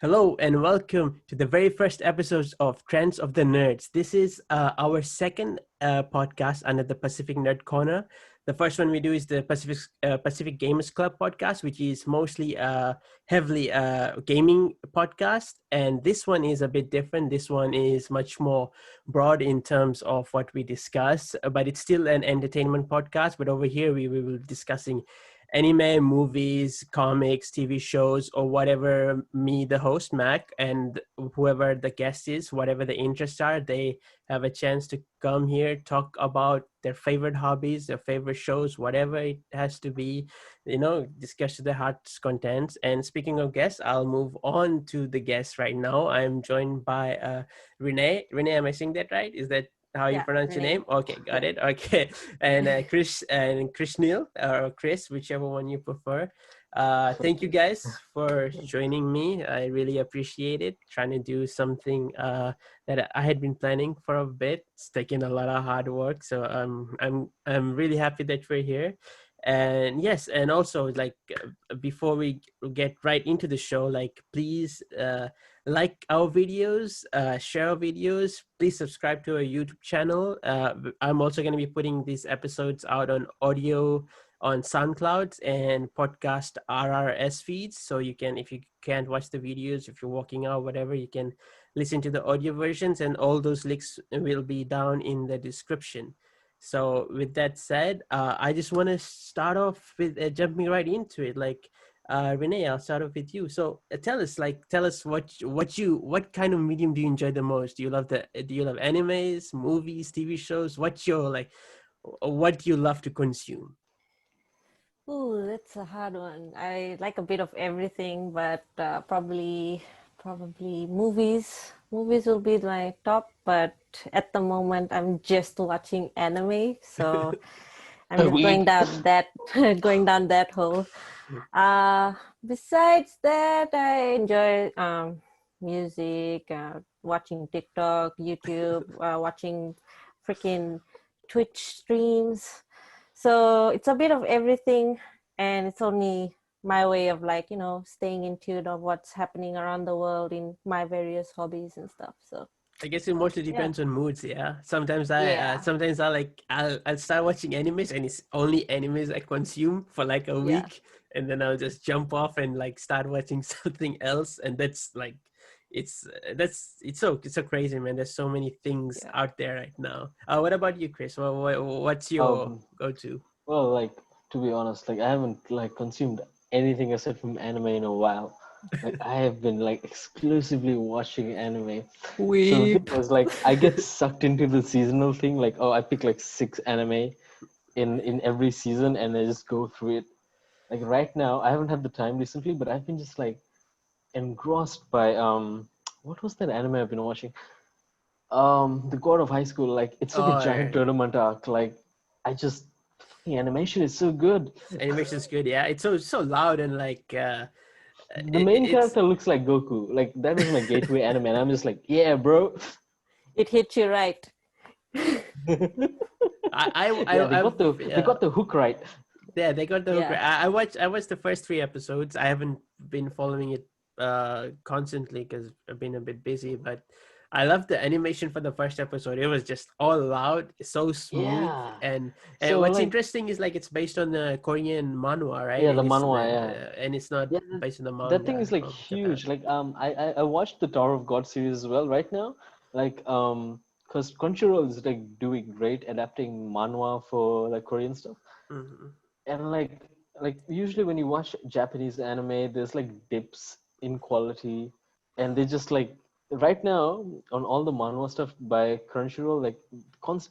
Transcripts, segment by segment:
Hello and welcome to the very first episode of Trends of the Nerds. This is our second podcast under the Pacific Nerd Corner. The first one we do is the Pacific Gamers Club podcast, which is mostly heavily gaming podcast, and this one is a bit different. This one is much more broad in terms of what we discuss, but it's still an entertainment podcast. But over here we will be discussing anime, movies, comics, TV shows, or whatever me, the host, Mac, and whoever the guest is, whatever the interests are, they have a chance to come here, talk about their favorite hobbies, their favorite shows, whatever it has to be, discuss their heart's contents. And speaking of guests, I'll move on to the guest right now. I'm joined by Renee. Renee, am I saying that right? Is that how you Yeah, pronounce your Renee. name? Okay, got it. Okay, and Krishneel or Chris, whichever one you prefer. Thank you guys for joining me. I really appreciate it. Trying to do something that I had been planning for a bit. It's taken a lot of hard work, so I'm really happy that we're here. And yes, and also before we get right into the show, like please like our videos, share our videos. Please subscribe to our YouTube channel. I'm also going to be putting these episodes out on audio on SoundCloud and podcast RRS feeds. So you can, if you can't watch the videos, if you're walking out, whatever, you can listen to the audio versions, and all those links will be down in the description. So with that said, I just want to start off with jumping right into it. Renee, I'll start off with you. So tell us what kind of medium do you enjoy the most? Do you love animes, movies, TV shows? What do you love to consume? Ooh, that's a hard one. I like a bit of everything, but probably movies. Movies will be my top, but at the moment I'm just watching anime, so I'm just going Weak. down that going down that hole. Uh, Besides that, I enjoy music, watching TikTok, YouTube, watching freaking Twitch streams. So it's a bit of everything, and it's only my way of staying in tune of what's happening around the world in my various hobbies and stuff. So I guess it mostly yeah, depends on moods. Yeah, yeah, sometimes I'll start watching animes, and it's only animes I consume for like a yeah, week, and then I'll just jump off and like start watching something else, and it's so crazy, man. There's so many things yeah. out there right now. What about you, Chris? What's your Um, go-to? well, to be honest, I haven't consumed anything aside from anime in a while. I have been exclusively watching anime. So the thing Weep. is, I get sucked into the seasonal thing. I pick six anime in every season, and I just go through it. Like right now, I haven't had the time recently, but I've been just engrossed by what was that anime I've been watching? The God of High School. It's like a giant Oh, tournament arc. I just the animation is so good. animation's good. Yeah, it's so loud and The main it's character looks like Goku. That was my gateway anime, and I'm just like, yeah, bro. It hit you right. Yeah, I've they got the hook right. yeah, they got the hook. Yeah. I watched the first three episodes. I haven't been following it constantly because I've been a bit busy, but I loved the animation for the first episode. It was just all loud, so smooth, Yeah. and So what's interesting is it's based on the Korean manhwa, right? yeah, the And manhwa, yeah. it's not Yeah, based on the that thing manga is of Japan. huge. I watched the Tower of God series as well right now. Because Crunchyroll is doing great adapting manhwa for Korean stuff. Hmm. And usually when you watch Japanese anime, there's dips in quality, and they just right now on all the manhwa stuff by Crunchyroll,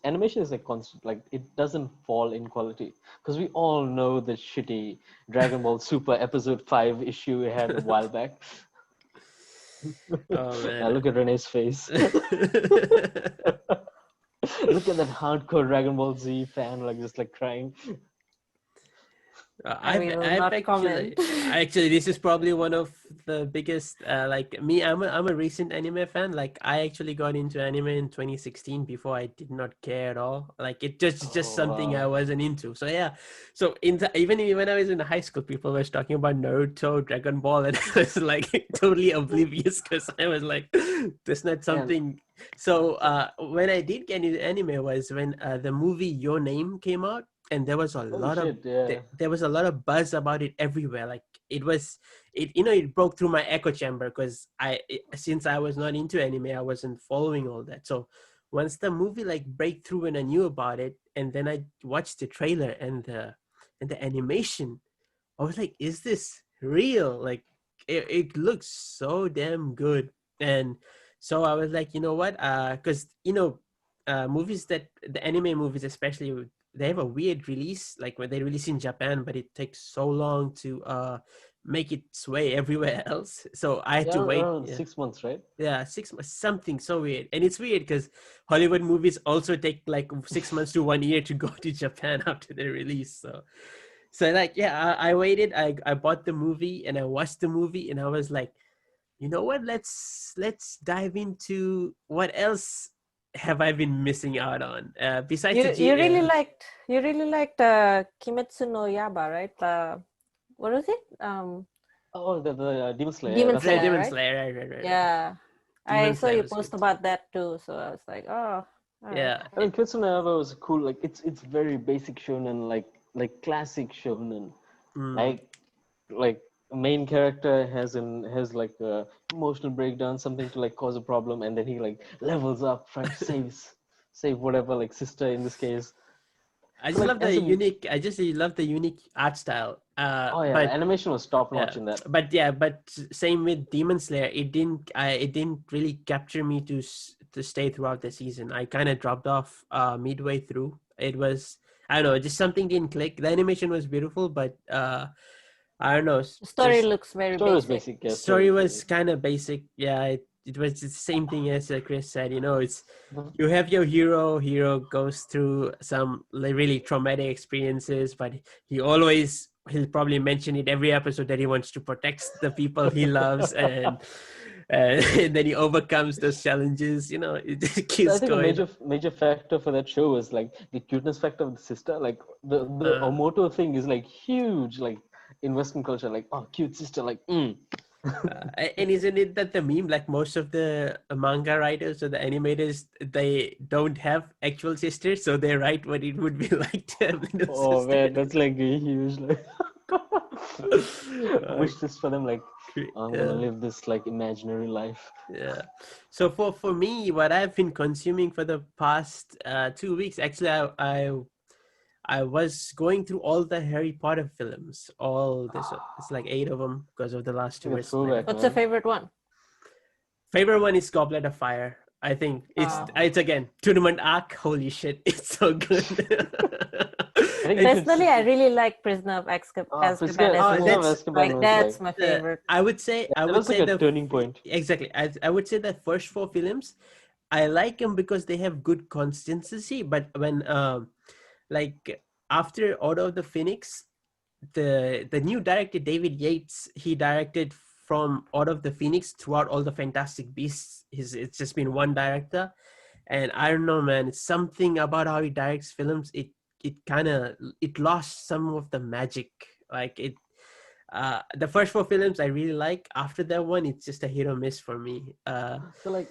animation is constant, it doesn't fall in quality because we all know the shitty Dragon Ball Super episode 5 issue we had a while back. Oh Now man. look at Renee's face. Look at that hardcore Dragon Ball Z fan just crying. I will I've not comment. actually this is probably one of the biggest like me. I'm a recent anime fan. Like I actually got into anime in 2016. Before I did not care at all. Like just Oh something I wow. wasn't into. So yeah. So even when I was in high school, people were talking about Naruto, Dragon Ball, and I was like totally oblivious because I was like, that's not And something. So when I did get into anime was when the movie Your Name came out, and there was a holy lot of shit, yeah. there was a lot of buzz about it everywhere. Like it broke through my echo chamber because since I was not into anime, I wasn't following all that. So once the movie like break through and I knew about it, and then I watched the trailer and the animation, I was like, is this real? Like it looks so damn good. And so I was like, you know what? Because movies that the anime movies especially, they have a weird release, like when they release in Japan, but it takes so long to make its way everywhere else. So I had Yeah, to wait. around Yeah. 6 months, right? Yeah, 6 months, something so weird. And it's weird because Hollywood movies also take like 6 months to 1 year to go to Japan after they release. So like yeah, I waited. I bought the movie and I watched the movie and I was like, you know what? Let's dive into what else have I been missing out on besides You the you G. really liked Kimetsu no Yaiba, right? What was it? Oh, the Demon Slayer. Yeah, Demon that's like Slayer, Demon right? Slayer, right. Yeah, I Demon saw Slayer you was post good. about that too, so I was like, oh, all right. Yeah. I mean, Kimetsu no Yaiba was cool. Like it's very basic shonen, like classic shonen. Mm. Like main character has like a emotional breakdown, something to like cause a problem, and then he like levels up, trying to save whatever like sister in this case. I So just like love the as a unique. I just love the unique art style. oh yeah, the But animation was top yeah, notch in that. but same with Demon Slayer. It didn't really capture me to stay throughout the season. I kind of dropped off midway through. It was, I don't know, just something didn't click. The animation was beautiful, but I don't know, The story just looks very Story was basic. basic, yeah, story story was was basic. kind of basic. Yeah, it was the same thing as Chris said. It's Mhm. you have your hero goes through some really traumatic experiences, but he'll probably mention it every episode that he wants to protect the people he loves, and then he overcomes those challenges. It just I keeps think a going. major factor for that show was like the cuteness factor of the sister. Like the uh, Omoto thing is like huge, like in Western culture. Like oh, cute sister, like and isn't it that the meme, like most of the manga writers or the animators, they don't have actual sisters, so they write what it would be like to have little oh sister. man, that's like a huge like uh, wish list for them. Like I'm gonna yeah. live this like imaginary life. Yeah. So for me, what I've been consuming for the past 2 weeks, actually, I was going through all the Harry Potter films. All this, it's like 8 of them because of the last Like two a is split throwback, up. What's your man. favorite one? Favorite one is Goblet of Fire. I think it's again tournament arc. Holy shit, it's so good. I think It- it's Personally, I really like Prisoner of Azkaban as a Prisoner of book. Azkaban Like was that's like my favorite. I would say that was like a the turning point. exactly. I would say the first four films I like them because they have good consistency. But when like after Order of the Phoenix, the new director David Yates, he directed from Order of the Phoenix throughout all the Fantastic Beasts. It's just been one director, and I don't know, man. It's something about how he directs films. It lost some of the magic. Like it. The first four films I really like. After that one, it's just a hit or miss for me. So like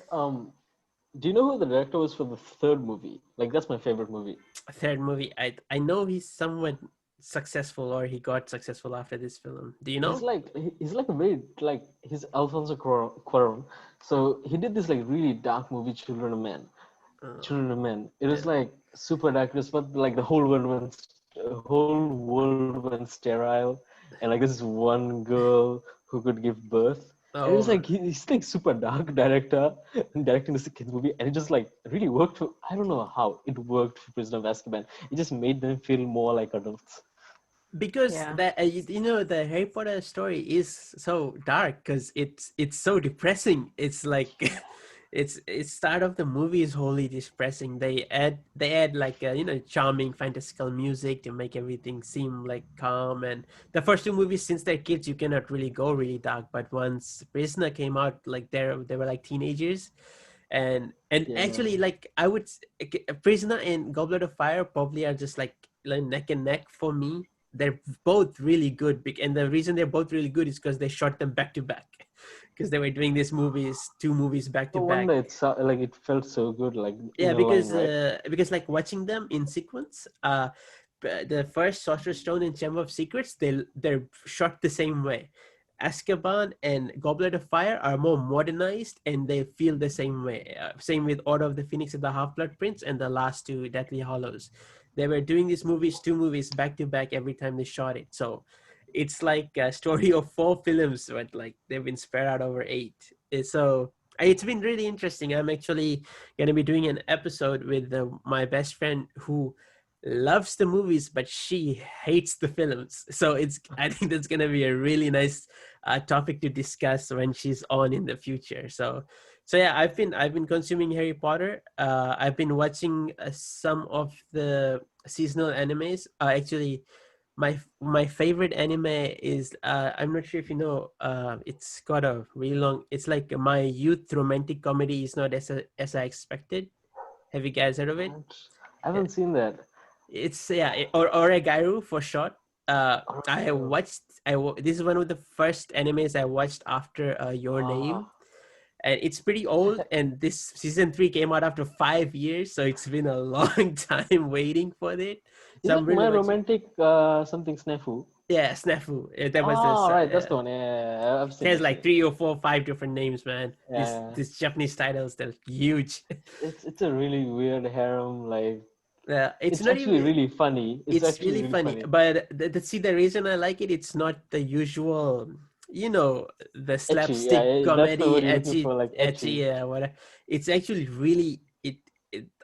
do you know who the director was for the third movie? Like that's my favorite movie. Third movie, I know he's somewhat successful, or he got successful after this film. Do you know? He's like a very like he's Alfonso Cuarón. So he did this like really dark movie, Children of Men. Uh, Children of Men. It was yeah. like super dark. It was but like the whole world went sterile, and like this is one girl who could give birth. And it was Oh, like he's like super dark director directing this kids movie, and it just like really worked for. I don't know how it worked for Prisoner of Azkaban. It just made them feel more like adults. because Yeah. that the Harry Potter story is so dark because it's so depressing. It's like it's start of the movie is wholly depressing. They add like charming fantastical music to make everything seem like calm. And the first two movies, since they're kids, you cannot really go really dark. But once Prisoner came out, like they were like teenagers, and Yeah. actually, like I would Prisoner and Goblet of Fire probably are just like neck and neck for me. They're both really good, and the reason they're both really good is because they shot them back to back, because they were doing these two movies back to No back. wonder it's like it felt so good, like Yeah, in a line, right? because like watching them in sequence, the first Sorcerer's Stone and Chamber of Secrets, they're shot the same way. Azkaban and Goblet of Fire are more modernized and they feel the same way. Same with Order of the Phoenix and the Half-Blood Prince and the last two, Deathly Hallows. They were doing these two movies back to back every time they shot it. So it's like a story of 4 films, but like they've been spread out over 8. So it's been really interesting. I'm actually going to be doing an episode with my best friend who loves the movies, but she hates the films. So I think that's going to be a really nice topic to discuss when she's on in the future. So yeah, I've been consuming Harry Potter. I've been watching some of the seasonal animes. Actually, my favorite anime is I'm not sure if you know, it's got a really long, it's like my youth romantic comedy is not as I expected. Have you guys heard of it? I haven't seen that. It's or Oregairu for short. Oh. This is one of the first animes I watched after Your Name, and it's pretty old, and this season 3 came out after 5 years, so it's been a long time waiting for it. Is So I'm it really My watching. Romantic something Snafu? Yeah, Snafu. That was Oh, right, that's the the one. Yeah, I've seen there's it. like 3 or 4 5 different names, man. Yeah, This Japanese titles, they're huge. it's a really weird harem. Like It's it's not actually even. really funny. It's It's actually really really funny, funny. but the reason I like it, it's not the usual, the Ecchi, yeah, slapstick that's the word comedy, you're looking for, like edgy, ecchi. yeah, whatever. It's actually really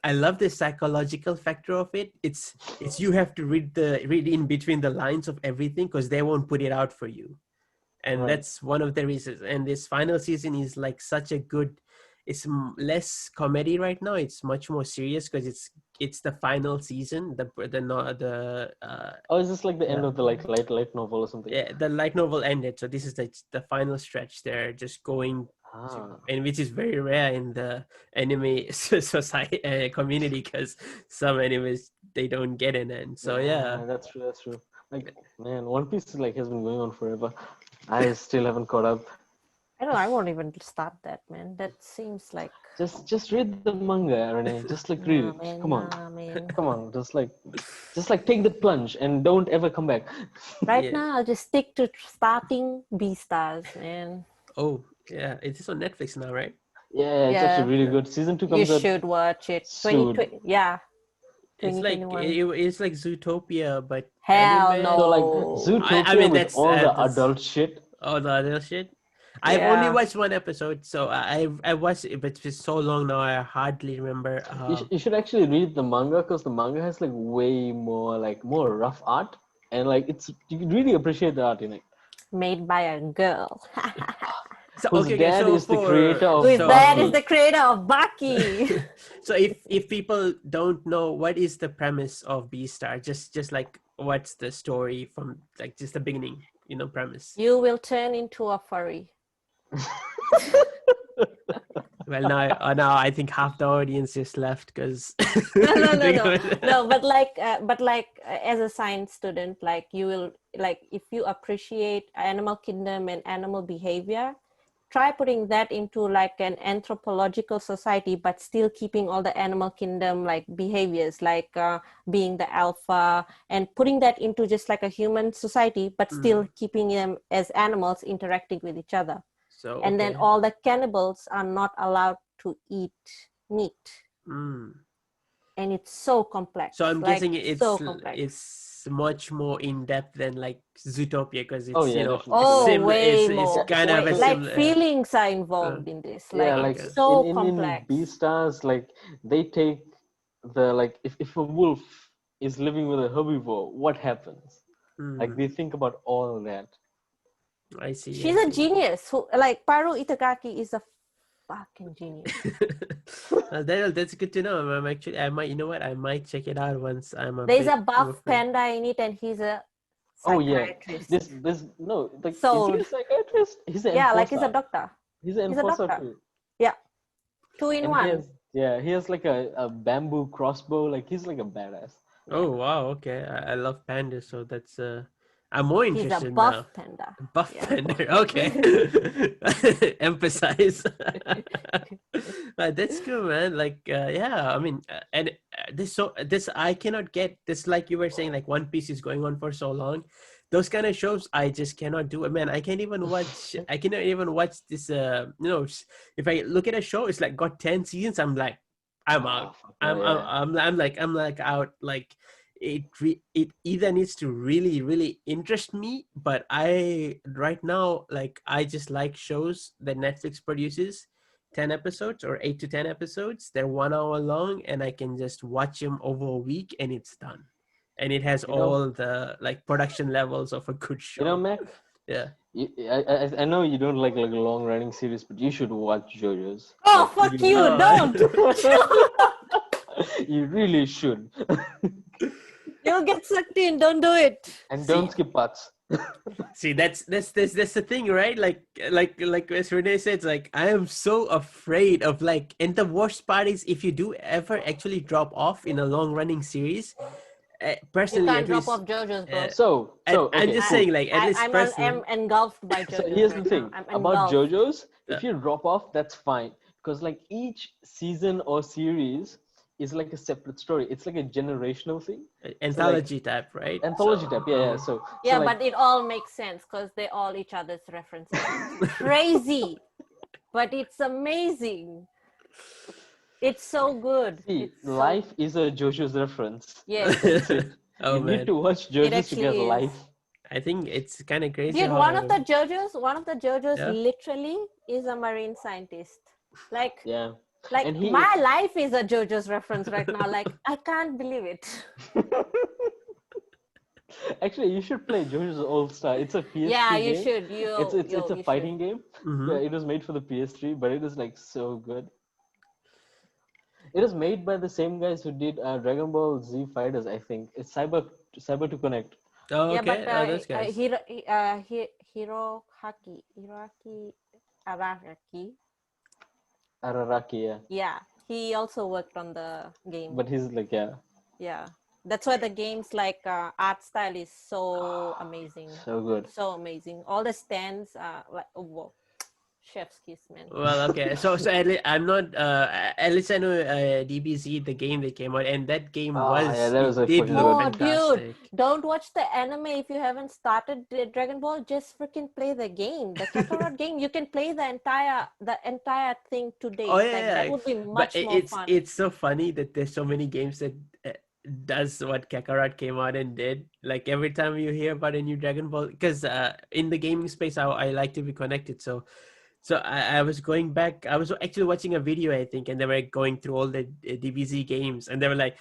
I love the psychological factor of it. It's you have to read in between the lines of everything because they won't put it out for you, and Right. that's one of the reasons. And this final season is like such a good, it's less comedy right now, it's much more serious because it's the final season, Oh, is this like the end the of the like light novel or something? yeah, the light novel ended, so this is the final stretch. They're just going to, Ah, and which is very rare in the anime society community, because some animes they don't get an end. So yeah. yeah, that's true. That's true. Like, man, One Piece like has been going on forever. I still haven't caught up. I don't know, I won't even start that, man. That seems like Just read the manga, Renee. Just like read nah, it. man, Come on, nah, man. come on. Just like take the plunge and don't ever come back. Right Yeah. now, I'll just stick to starting Beastars, man. Oh yeah, it is on Netflix now, right? Yeah, it's actually really good. Season 2 You comes out should watch it. soon. 2020, yeah, It's like 2021. it's like Zootopia, but Hell anime. So like no. I Zootopia mean with that's all the that's adult shit. all the other shit. I've only Yeah. watched one episode, so I watched it, but it's so long now I hardly remember. You should actually read the manga because the manga has like way more rough art, and like you can really appreciate the art in it. Made by a girl. So Whose okay, dad so is the creator of Whose dad is Bucky. the creator of Bucky. so if people don't know, what is the premise of Beastar, just like what's the story from like just the beginning, premise. You will turn into a furry. Well, now I think half the audience just left because No. But as a science student, like you will like if you appreciate animal kingdom and animal behavior, try putting that into like an anthropological society, but still keeping all the animal kingdom like behaviors, like being the alpha, and putting that into just like a human society, but still keeping them as animals interacting with each other. So And then all the cannibals are not allowed to eat meat. And it's so complex. So I'm like, guessing so complex. it's much more in depth than like Zootopia because it's definitely. Way more. it's kind of a like similar. feelings are involved in this. Like like it's so in complex. Beastars, like they take the like if a wolf is living with a herbivore, what happens? Like they think about all that. I see. She's a genius. Who like Paru Itagaki is a fucking genius. That's good to know. I might, you know what? I might check it out once I'm a There's bit a buff more panda in it, and he's a Oh yeah, psychiatrist. this no, like is Sold. he a psychiatrist? He's an Yeah, enforcer. like he's a doctor. He's an He's a enforcer doctor. too. Yeah, 2 in And 1. he has like a bamboo crossbow. Like he's like a badass. Oh wow, okay. I love pandas, so that's I'm more He's a interested buff now. panda. Buff Yeah. panda, okay. Emphasize. That's cool, man. Like, yeah. I mean, and this I cannot get this. Like you were saying, like One Piece is going on for so long. Those kind of shows I just cannot do it, man. I can't even watch. I cannot even watch this. If I look at a show, it's like got 10 seasons. I'm like, I'm out. fuck no, yeah. I'm like out. Like it either needs to really really interest me, but I right now like I just like shows that Netflix produces, 10 episodes or 8 to 10 episodes. They're 1 hour long, and I can just watch them over a week, and it's done. And it has all the like production levels of a good show. You know, Mac. Yeah. I know you don't like long running series, but you should watch JoJo's. Oh, Like, fuck you! Don't. You really should. You'll get sucked in. Don't do it. And don't skip parts. See, that's the thing, right? Like as Renee said, like I am so afraid of like, and the worst part is if you do ever actually drop off in a long running series. You Personally, can't at drop least, off JoJo's, bro. So okay, I'm just cool. saying, like at least I'm engulfed by JoJo's. So here's the right thing now. I'm about engulfed. JoJo's. Yeah. If you drop off, that's fine, because like each season or series is like a separate story. It's like a generational thing. anthology type, right? Anthology So, type, yeah. So Yeah, like, but it all makes sense because they all each other's references. Crazy, but it's amazing. It's so good. see, It's so- life is a JoJo's reference. Yes. That's it. Oh You man, need to watch JoJo's to actually get is. life. I think it's kind of crazy. Dude, how- one of the JoJo's Yeah. literally is a marine scientist. Like, Yeah. like And he- my life is a JoJo's reference right now. Like, I can't believe it. Actually, you should play JoJo's All Star. It's a PS3 Yeah, you game. should. It's a fighting game. Mhm. Yeah, it was made for the PS3, but it is like so good. It is made by the same guys who did Dragon Ball Z Fighters, I think. It's Cyber to Connect. Oh, Yeah, okay. but Those guys. Hiroaki Araki. Araraki, yeah. Yeah, he also worked on the game. But he's like, yeah, Yeah, that's why the game's like art style is so amazing. so good. So amazing. All the stands are like, oh, whoa. Chef's kiss, man. Well, okay. So at least I'm not. At least I know DBZ, the game that came out, and that game yeah, that was it a did fucking look Oh, fantastic. dude, don't watch the anime if you haven't started Dragon Ball. Just freaking play the game, the Kakarot game. You can play the entire thing today. Oh Like, yeah, that would be much but more fun. it's so funny that there's so many games that does what Kakarot came out and did. Like every time you hear about a new Dragon Ball, because in the gaming space, I like to be connected. So I was going back. I was actually watching a video, I think, and they were going through all the DBZ games, and they were like,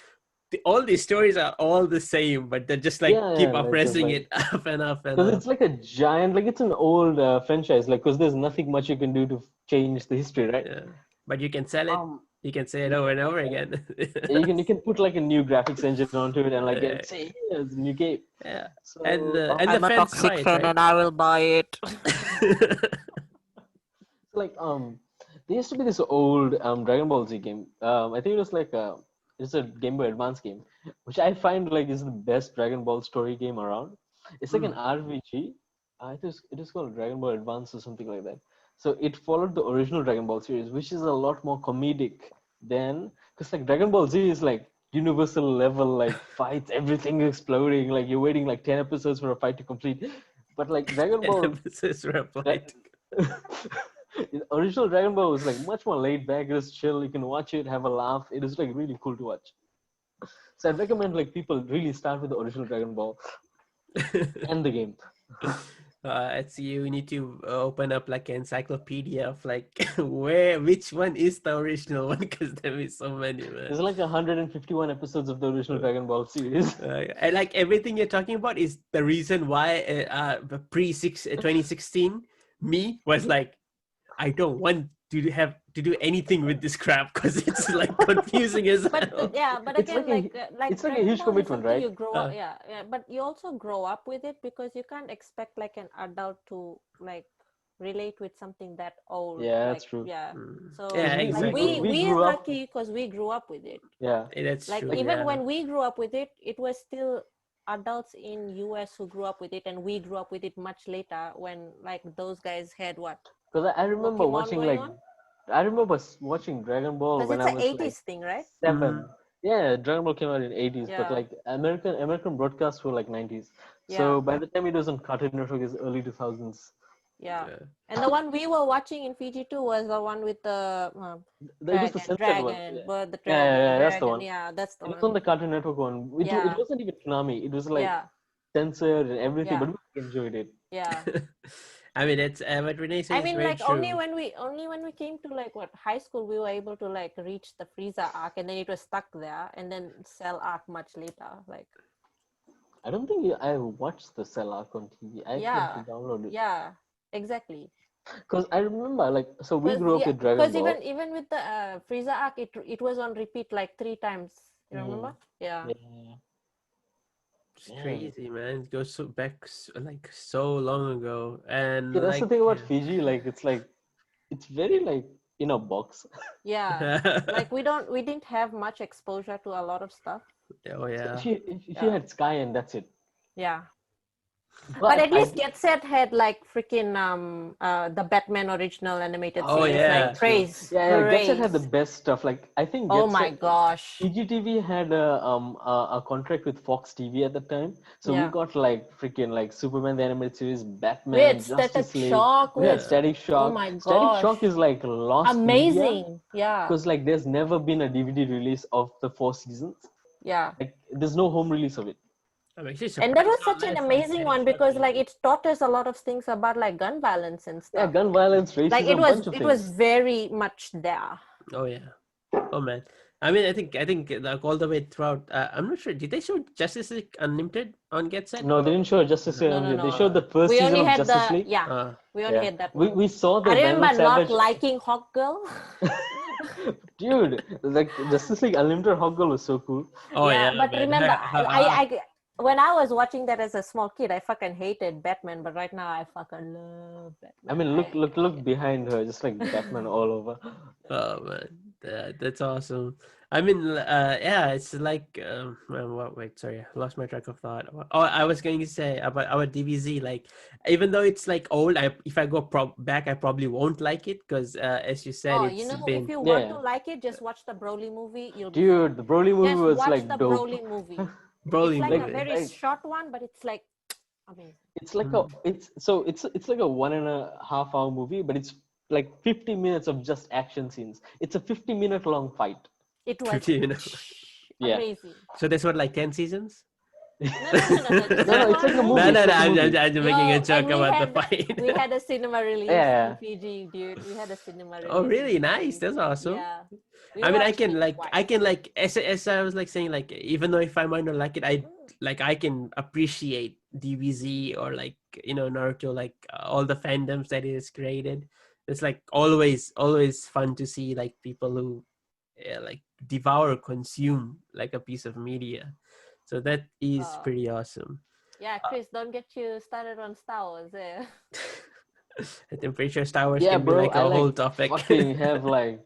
all these stories are all the same, but they're just like keep like, pressing just, it up and up and Because up. it's like a giant, like it's an old franchise, like because there's nothing much you can do to change the history, right? Yeah. But you can sell it. You can say it over and over again. You can put like a new graphics engine onto it and like say here's a new game. Yeah. So, And the I'm a fans toxic fight, fan, right? and I will buy it. like there used to be this old Dragon Ball Z game. I think it was like it's a Game Boy Advance game, which I find like is the best Dragon Ball story game around. It's like an RPG. It is called Dragon Ball Advance or something like that. So it followed the original Dragon Ball series, which is a lot more comedic than, because like Dragon Ball Z is like universal level, like fights, everything exploding, like you're waiting like 10 episodes for a fight to complete. But like Dragon Ball, Emphasis replied. the original Dragon Ball was like much more laid back, just chill. You can watch it, have a laugh. It is like really cool to watch. So I'd recommend like people really start with the original Dragon Ball and the game. It's you need to open up like an encyclopedia of like which one is the original one, because there is so many, man. There's like 151 episodes of the original Dragon Ball series. And like everything you're talking about is the reason why 2016 me was like, I don't want to do anything with this crap because it's like confusing as But hell. but It's again, it's like a Dragon huge Ball is commitment, something right? you grow up, but you also grow up with it because you can't expect like an adult to like relate with something that old. Yeah, Like that's true. so Yeah, we exactly. we we're grew up. lucky because we grew up with it. Yeah, That's Like true. even Yeah. when we grew up with it, it was still adults in US who grew up with it, and we grew up with it much later when like those guys had what because I remember Pokemon watching going like on, I remember watching Dragon Ball because when it's I an was like 80s thing, right? 7. Yeah, Dragon Ball came out in 80s, but Yeah. like American broadcasts were like 90s. So Yeah. by the time it was on Cartoon Network, is early 2000s. Yeah. Yeah. And the one we were watching in Fiji too was the one with the It was the censored one. dragon, Yeah. bird, the Yeah, that's the dragon. one. Yeah, that's the It was one. on the Cartoon Network one. It Yeah. wasn't even Konami. It was like Yeah. censored and everything, Yeah. but we enjoyed it. Yeah. I mean, it's what Renee says I is mean, very like true. only when we came to like what high school, we were able to like reach the Frieza arc, and then it was stuck there, and then Cell arc much later. Like, I don't think I watched the Cell arc on TV. I actually have to download it. yeah, exactly. Because I remember, like, so we grew up with Dragon Ball. Because even with the Frieza arc, it was on repeat like 3 times. You remember? Yeah. It's crazy, man. It goes like so long ago, and Yeah, that's like the thing about Fiji. Like, it's very like in a box. Yeah. Like we didn't have much exposure to a lot of stuff. Oh yeah. So if you had Sky and that's it. Yeah. But at least Get Set had like freaking the Batman original animated series, like praise. Yeah, Get Set had the best stuff. Like I think oh my gosh, PGTV had a contract with Fox TV at the time, so we got like freaking like Superman the animated series, Batman, Justice League. We had Static Shock. Oh my gosh, Static Shock is like lost amazing. Media, because like there's never been a DVD release of the 4 seasons. Yeah, like there's no home release of it. And that was such an amazing one because like it taught us a lot of things about like gun violence and stuff. Yeah, gun violence, racism, like it was very much there. Oh yeah. Oh man. I mean, I think like all the way throughout. I'm not sure. Did they show Justice League Unlimited on Get Set? No, they didn't show Justice League. No. They showed the first season of Justice League. Yeah, we only had that one. We saw the I remember Savage... not liking Hawk Girl. Dude, like Justice League Unlimited Hawk Girl was so cool. Oh yeah, but man. remember, I when I was watching that as a small kid, I fucking hated Batman, but right now I fucking love Batman. I mean, look behind her, just like Batman all over. Oh man, that's awesome. I mean, yeah, it's like, wait, sorry, I lost my track of thought. Oh, I was going to say about our DBZ, like, even though it's like old, if I go back, I probably won't like it because, as you said, it's been... if you want to like it, just watch the Broly movie. Dude, the Broly movie was like dope. Watch the Broly movie. Broly it's like movie. a very short one, but it's like amazing. It's like it's like a 1.5 hour movie, but it's like 50 minutes of just action scenes. It's a 50-minute long fight. It was 50 minutes. amazing. So there's what, like 10 seasons? No, it's like a movie. I'm just making a joke about the fight. We had a cinema release in Fiji, dude. We had a cinema release. Oh, really? Nice. That's awesome. Yeah. I mean, I can as I was like saying, like, even though if I might not like it, I can appreciate DBZ or like, Naruto, like all the fandoms that it has created. It's like always fun to see like people who like devour or consume like a piece of media. So that is pretty awesome. Yeah, Chris, don't get you started on Star Wars. I'm pretty sure Star Wars can be like a whole topic. Fucking have like,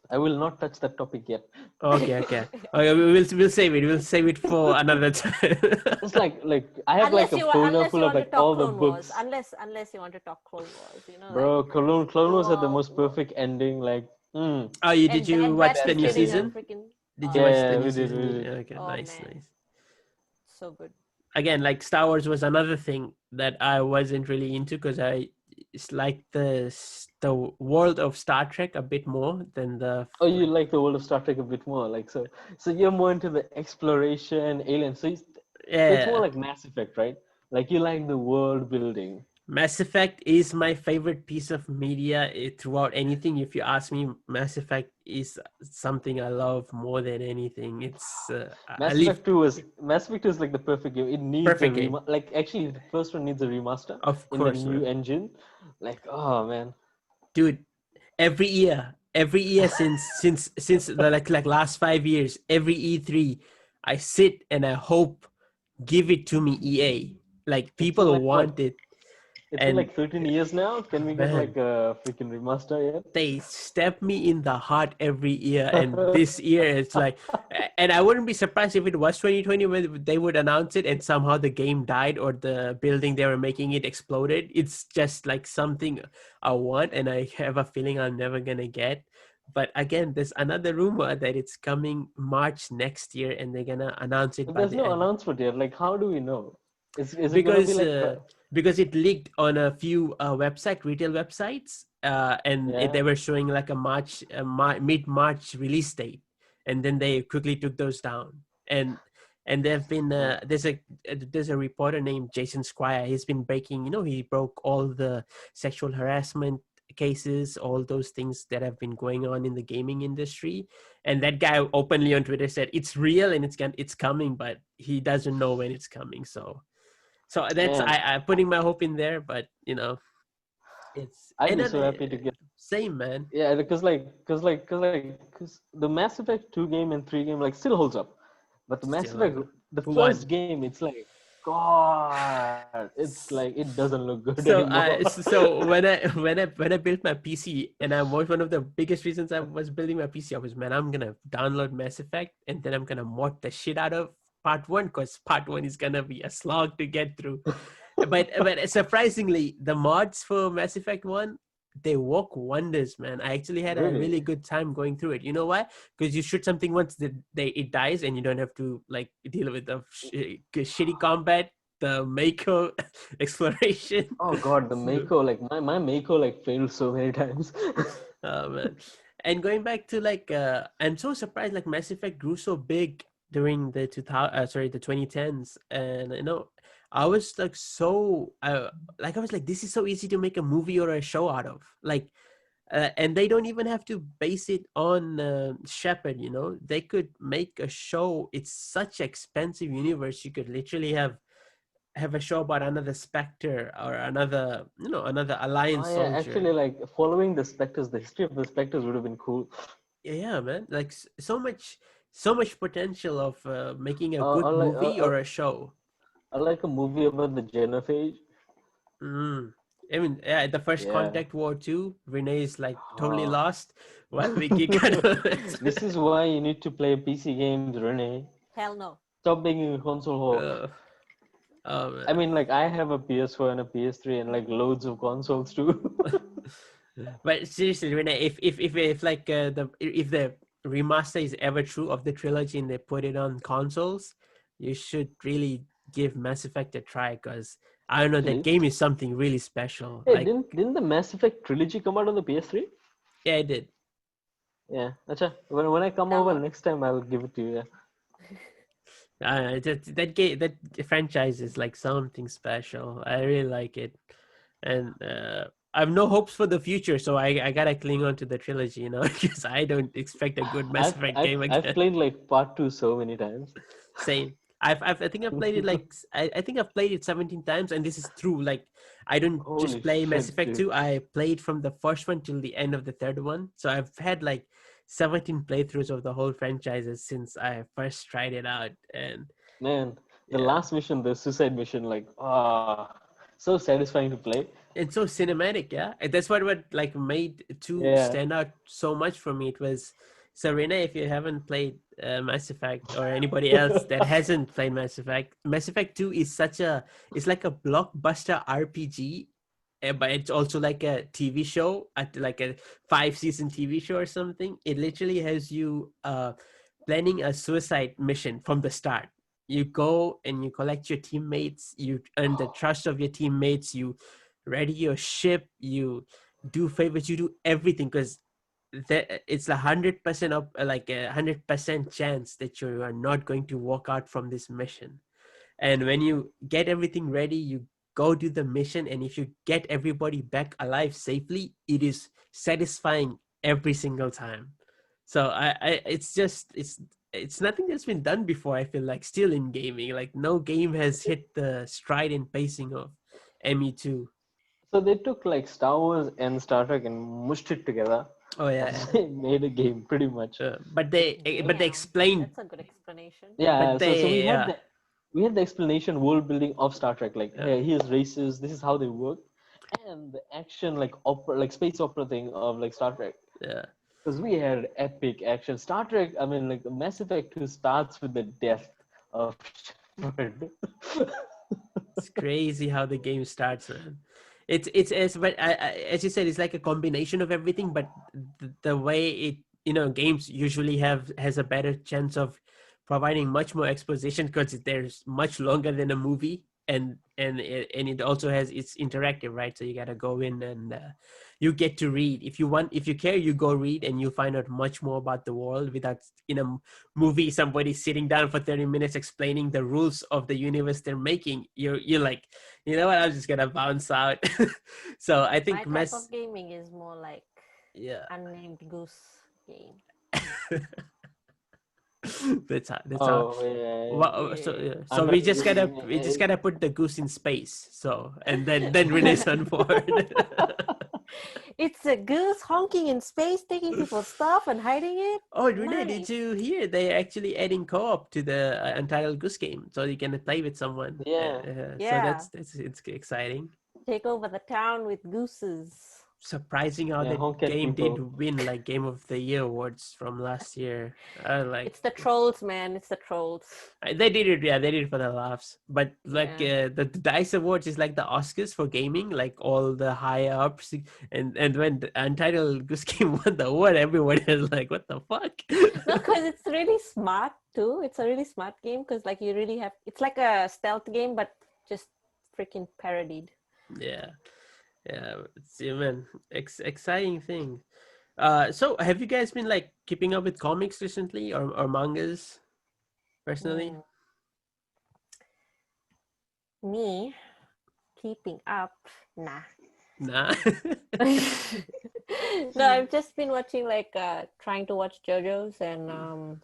I will not touch that topic yet. Okay. We'll save it. We'll save it for another time. It's like I have like a folder full of like all the books. Unless you want to talk Clone Wars, Bro, like, Clone Wars had the most perfect ending. Like, Oh, did you watch the new season? Did you watch the new season? We did. Okay, nice. So good. Again, like Star Wars was another thing that I wasn't really into because it's like the world of Star Trek a bit more than the... Oh, you like the world of Star Trek a bit more, like so you're more into the exploration, aliens. So it's more like Mass Effect, right? Like you like the world building. Mass Effect is my favorite piece of media throughout anything. If you ask me, Mass Effect is something I love more than anything. It's I live Mass Effect 2 is like the perfect game. It needs a perfect game, like actually the first one needs a remaster of in the course, new man. engine. Like, oh man. Dude. Every year since the like last 5 years, every E3, I sit and I hope, give it to me, EA. Like It's been people like what? want it, It's been and like 13 years now. Can we get man, like a freaking remaster yet? they stab me in the heart every year, and this year it's like, and I wouldn't be surprised if it was 2020 when they would announce it and somehow the game died or the building they were making it exploded. It's just like something I want and I have a feeling I'm never gonna get. But again, there's another rumor that it's coming March next year and they're gonna announce it But by there's the no end, announcement yet. Like, how do we know? Is it gonna be because like because it leaked on a few retail websites, and yeah? they were showing like a mid-March release date, and then they quickly took those down. And there've been there's a reporter named Jason Squire. He's been breaking, he broke all the sexual harassment cases, all those things that have been going on in the gaming industry. And that guy openly on Twitter said it's real and it's coming, but he doesn't know when it's coming. So that's Man, I putting my hope in there, but it's I'd be so another happy to get. same, man. Yeah, because the Mass Effect 2 game and 3 game like still holds up, but the Mass Still Effect, the one. first game, it's like God, it's like it doesn't look good So anymore. so when I built my PC, and I was one of the biggest reasons I was building my PC, I was, man, I'm gonna download Mass Effect and then I'm gonna mod the shit out of part one, because part one is gonna be a slog to get through. But surprisingly, the mods for Mass Effect 1, they work wonders, man. I actually had a Really? really good time going through it. You know why? Because you shoot something once, it dies, and you don't have to like deal with the shitty combat, the Mako exploration. Oh God, the So, Mako, like my Mako like failed so many times. oh man. And going back to like I'm so surprised like Mass Effect grew so big during the 2010s. And I was like I was like, this is so easy to make a movie or a show out of. Like and they don't even have to base it on Shepard. They could make a show. It's such expensive universe. You could literally have a show about another Spectre or another Oh Alliance yeah, soldier. actually, like following the Spectres, the history of the Spectres would have been cool. Yeah, man. Like so much potential of making a Or good like movie or a show. like a movie about the genophage. Mm. I mean, yeah, the first Yeah. Contact War 2, Renee is like totally Oh. lost while Vicky kind of. This is why you need to play PC games, Renee. Hell no. Stop being a console whore. uh, oh I man. mean, like I have a PS4 and a PS3 and like loads of consoles too. But seriously, Renee, if like if the remaster is ever true of the trilogy and they put it on consoles, you should really give Mass Effect a try, because I don't know, that Actually, game is something really special. hey, Like, didn't the Mass Effect trilogy come out on the PS3? yeah, I did. Yeah, acha. When I come over Download. next time, I'll give it to you. Yeah. That game, that franchise is like something special. I really like it, and I have no hopes for the future, so I gotta cling on to the trilogy, because I don't expect a good Mass Effect game I've again. played like part 2 so many times. Same. I think I've played it like I think I've played it 17 times, and this is true. Like, I don't just Holy play Mass shit, Effect dude. 2. I played from the first one till the end of the third one. So I've had like 17 playthroughs of the whole franchises since I first tried it out. And Man, the yeah, last mission, the suicide mission, like so satisfying to play. it's so cinematic. Yeah, and that's what like made two Yeah. stand out so much for me. It was, so Renee, if you haven't played Mass Effect, or anybody else that hasn't played Mass Effect, Mass Effect 2 is it's like a blockbuster RPG, but it's also like a TV show, at like a 5-season TV show or something. It literally has you planning a suicide mission from the start. You go and you collect your teammates, you earn the trust of your teammates, you ready your ship, you do favors, you do everything, because it's 100% of like 100% chance that you are not going to walk out from this mission. And when you get everything ready, you go do the mission and if you get everybody back alive safely, it is satisfying every single time. So it's nothing that's been done before. I feel like still in gaming, like no game has hit the stride and pacing of ME2. So they took like Star Wars and Star Trek and mushed it together. Oh yeah, And they made a game pretty much. but they Damn, explained. That's a good explanation. Yeah, But so we they had the explanation, world building of Star Trek. Like, hey, here's races. This is how they work, and the action like opera, like space opera thing of like Star Trek. Yeah. Because we had epic action. Star Trek. I mean, like the Mass Effect 2 starts with the death of Shepard. It's crazy how the game starts, man. It's as but as you said, it's like a combination of everything. But the way it, games usually has a better chance of providing much more exposition because there's much longer than a movie, and it also has it's interactive, right? So you gotta go in and you get to read if you care, you go read and you find out much more about the world without in a movie somebody sitting down for 30 minutes explaining the rules of the universe they're making. You're like, you know what, I'm just gonna bounce out. So I think My type of gaming is more like unnamed goose game. that's how Yeah. so we just gotta put the goose in space, so and then Renee's on board. It's a goose honking in space, taking people's stuff and hiding it. Oh, Renee, Nice. did you hear they're actually adding co-op to the Untitled Goose game, so you can play with someone? Yeah. So that's it's exciting. Take over the town with gooses. Surprising how the honk at game people. did win like Game of the Year awards from last year. It's the trolls, man. It's the trolls. They did it, they did it for the laughs. But like the DICE Awards is like the Oscars for gaming, like all the higher ups. And when the Untitled Goose Game won the award, everyone is like, "What the fuck?" No, because it's really smart too. It's a really smart game because like you really have. It's like a stealth game, but just freaking parodied. Yeah, man, exciting thing. So have you guys been like keeping up with comics recently or mangas personally? Me keeping up, nah. Nah. No, I've just been watching like trying to watch JoJo's and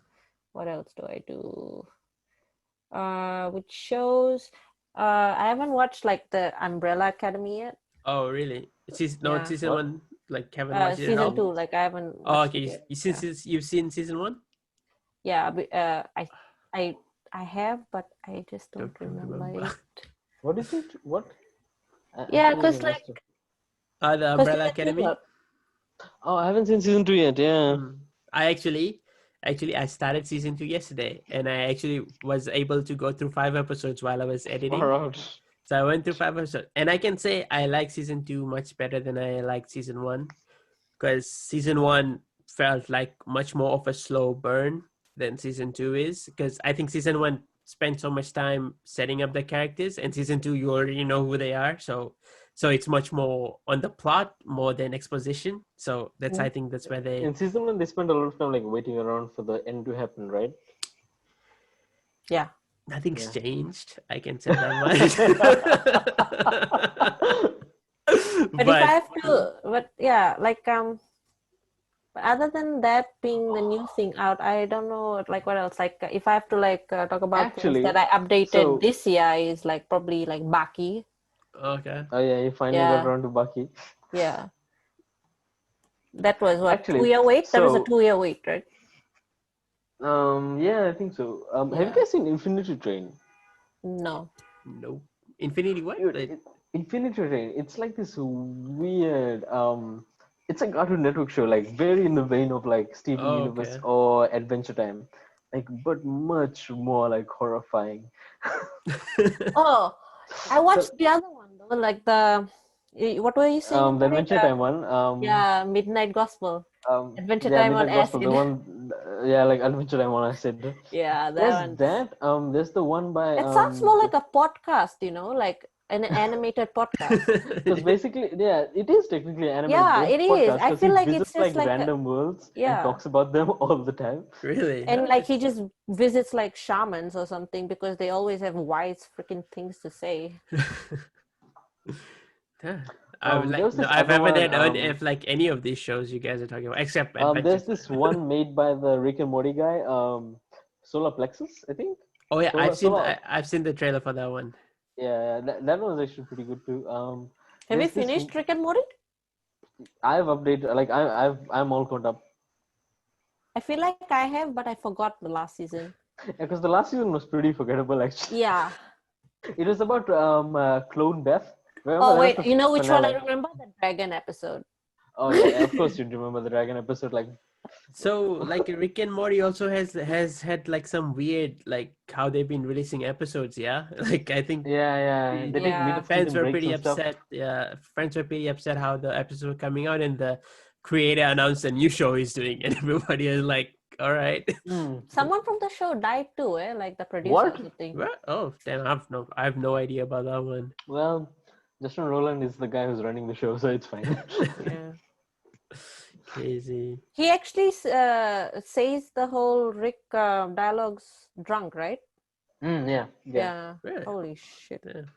what else do I do? Which shows? I haven't watched like the Umbrella Academy yet. Oh really? Season What? 1. Like haven't watched it at Season all? 2, like I haven't. Oh, watched okay. it yet. You've seen season 1? Yeah, but, I have, but I just don't remember it. What is it? What? Yeah, because like The Umbrella Academy. Oh, I haven't seen season 2 yet. Yeah. I actually I started season 2 yesterday, and I actually was able to go through 5 episodes while I was editing. So I went through 5 episodes, and I can say I like season 2 much better than I liked season 1, because season 1 felt like much more of a slow burn than season 2 is, because I think season 1 spent so much time setting up the characters, and season 2 you already know who they are, so it's much more on the plot more than exposition. So that's I think that's where they In season 1 they spent a lot of time like waiting around for the end to happen, right? Yeah. Nothing's changed. I can say that much. But if I have to, but yeah, like other than that being the new thing out, I don't know like what else. Like if I have to like talk about things that I updated this year is like probably like Baki. Okay. Oh yeah, you finally got around to Baki. Yeah. That was what, Actually, 2-year wait? That was a 2-year wait, right? Yeah, I think so. Have you guys seen Infinity Train? No. Nope. Infinity what? Dude, Infinity Train. It's like this weird. It's a Cartoon Network show, like very in the vein of like Steven Universe or Adventure Time, like but much more like horrifying. Oh, I watched the other one though, like the what were you saying? The Adventure Time one. Yeah, Midnight Gospel. Adventure yeah, Time on Midnight Gospel, Acid. the one, yeah, like Adventure Time on Acid. Yeah, There's that. There's the one by. It sounds more like a podcast, like an animated podcast. Because basically, yeah, it is technically animated. Yeah, it is. I feel like it's just like random worlds and talks about them all the time. Really? And like he just visits like shamans or something because they always have wise freaking things to say. Yeah. There was this I've other never one. heard if like any of these shows you guys are talking about, except There's Adventures. this one made by the Rick and Morty guy, Solar Plexus, I think. Oh yeah, Solar. I've seen the trailer for that one. Yeah, that was actually pretty good too. Have you There's this. finished Rick and Morty? I've updated. Like I'm all caught up. I feel like I have, but I forgot the last season. Because the last season was pretty forgettable actually. Yeah. It was about clone Beth. Remember, Oh that was wait, the you know which one I finale. remember? The dragon episode. Oh yeah, of course you remember the dragon episode. Like, So like Rick and Morty also has had like some weird like how they've been releasing episodes. Yeah, like I think yeah, they take Yeah. mid-season fans were breaks pretty and stuff. upset. Yeah, fans were pretty upset how the episodes were coming out, and the creator announced a new show he's doing, and everybody is like, "All right." Someone from the show died too, eh? Like the producer What? or something. What? Oh damn! I have no idea about that one. Well, Justin Roiland is the guy who's running the show, so it's fine. Yeah. Crazy. He actually says the whole Rick dialogues drunk, right? Yeah. Really? Holy shit. Yeah.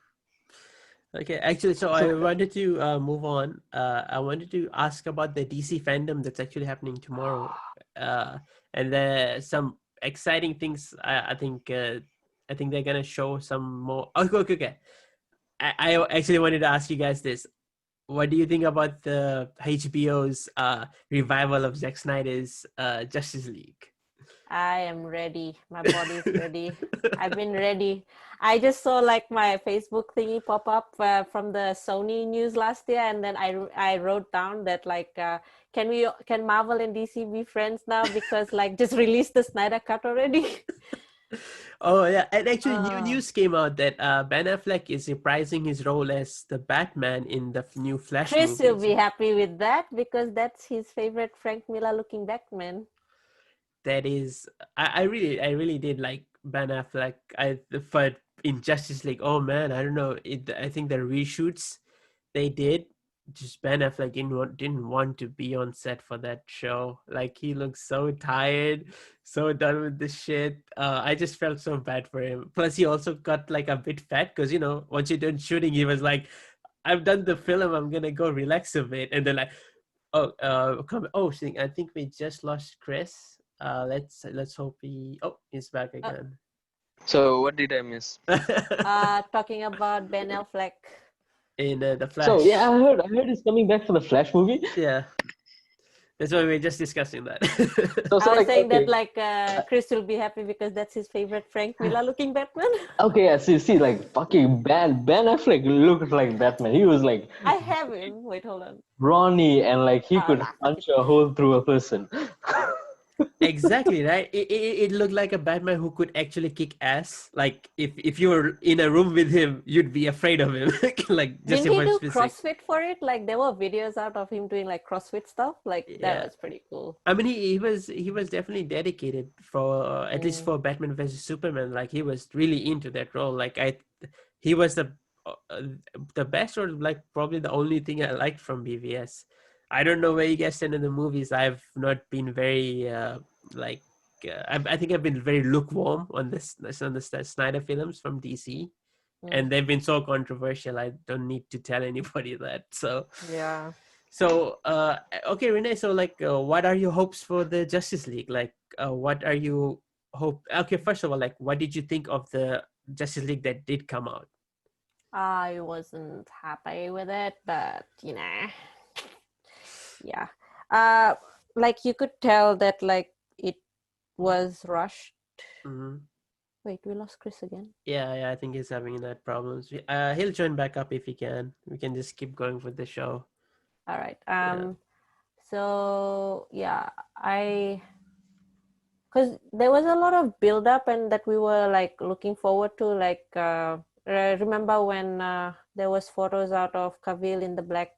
Okay, actually, so I wanted to move on. I wanted to ask about the DC fandom that's actually happening tomorrow, and there's some exciting things. I think they're gonna show some more. Oh, okay. I actually wanted to ask you guys this. What do you think about the HBO's revival of Zack Snyder's Justice League? I am ready. My body's ready. I've been ready. I just saw like my Facebook thingy pop up from the Sony news last year, and then I wrote down that like can Marvel and DC be friends now because like just release the Snyder cut already. Oh yeah, and actually, new news came out that Ben Affleck is reprising his role as the Batman in the new Flash Chris movie. will be happy with that because that's his favorite Frank Miller looking Batman. That is, I really did like Ben Affleck. For in Justice League. Oh man, I don't know. I think the reshoots they did, just Ben Affleck didn't want to be on set for that show. Like he looked so tired, so done with the shit. I just felt so bad for him. Plus, he also got like a bit fat because once you're done shooting, he was like, "I've done the film. I'm gonna go relax a bit." And then like, I think we just lost Chris. Let's hope he's back again. So what did I miss? Talking about Ben Affleck. In the Flash. So yeah, I heard he's coming back for the Flash movie. Yeah, that's why we we're just discussing that. I was saying that like Chris will be happy because that's his favorite Frank Miller looking Batman. Okay, yeah, see, like fucking Ben Affleck looked like Batman. He was like I have him. Wait, hold on. brawny and like he could punch a hole through a person. Exactly, right? It looked like a Batman who could actually kick ass. Like if you were in a room with him, you'd be afraid of him. Like just didn't he do CrossFit for it? Like there were videos out of him doing like CrossFit stuff. Like that was pretty cool. I mean, he was definitely dedicated for at least for Batman versus Superman. Like he was really into that role. Like he was the best, or like probably the only thing I liked from BVS. I don't know where you guys stand in the movies. I've not been very I think I've been very lukewarm on the Snyder films from DC, and they've been so controversial. I don't need to tell anybody that. So yeah. So okay, Renee. So like, what are your hopes for the Justice League? Like, what are you hope? Okay, first of all, like, what did you think of the Justice League that did come out? I wasn't happy with it, but yeah. Like you could tell that like it was rushed. Mm-hmm. Wait, we lost Chris again. Yeah, I think he's having that problems. He'll join back up if he can. We can just keep going with the show. All right. So yeah, because there was a lot of build up and that we were like looking forward to. Like remember when there was photos out of Cavill in the black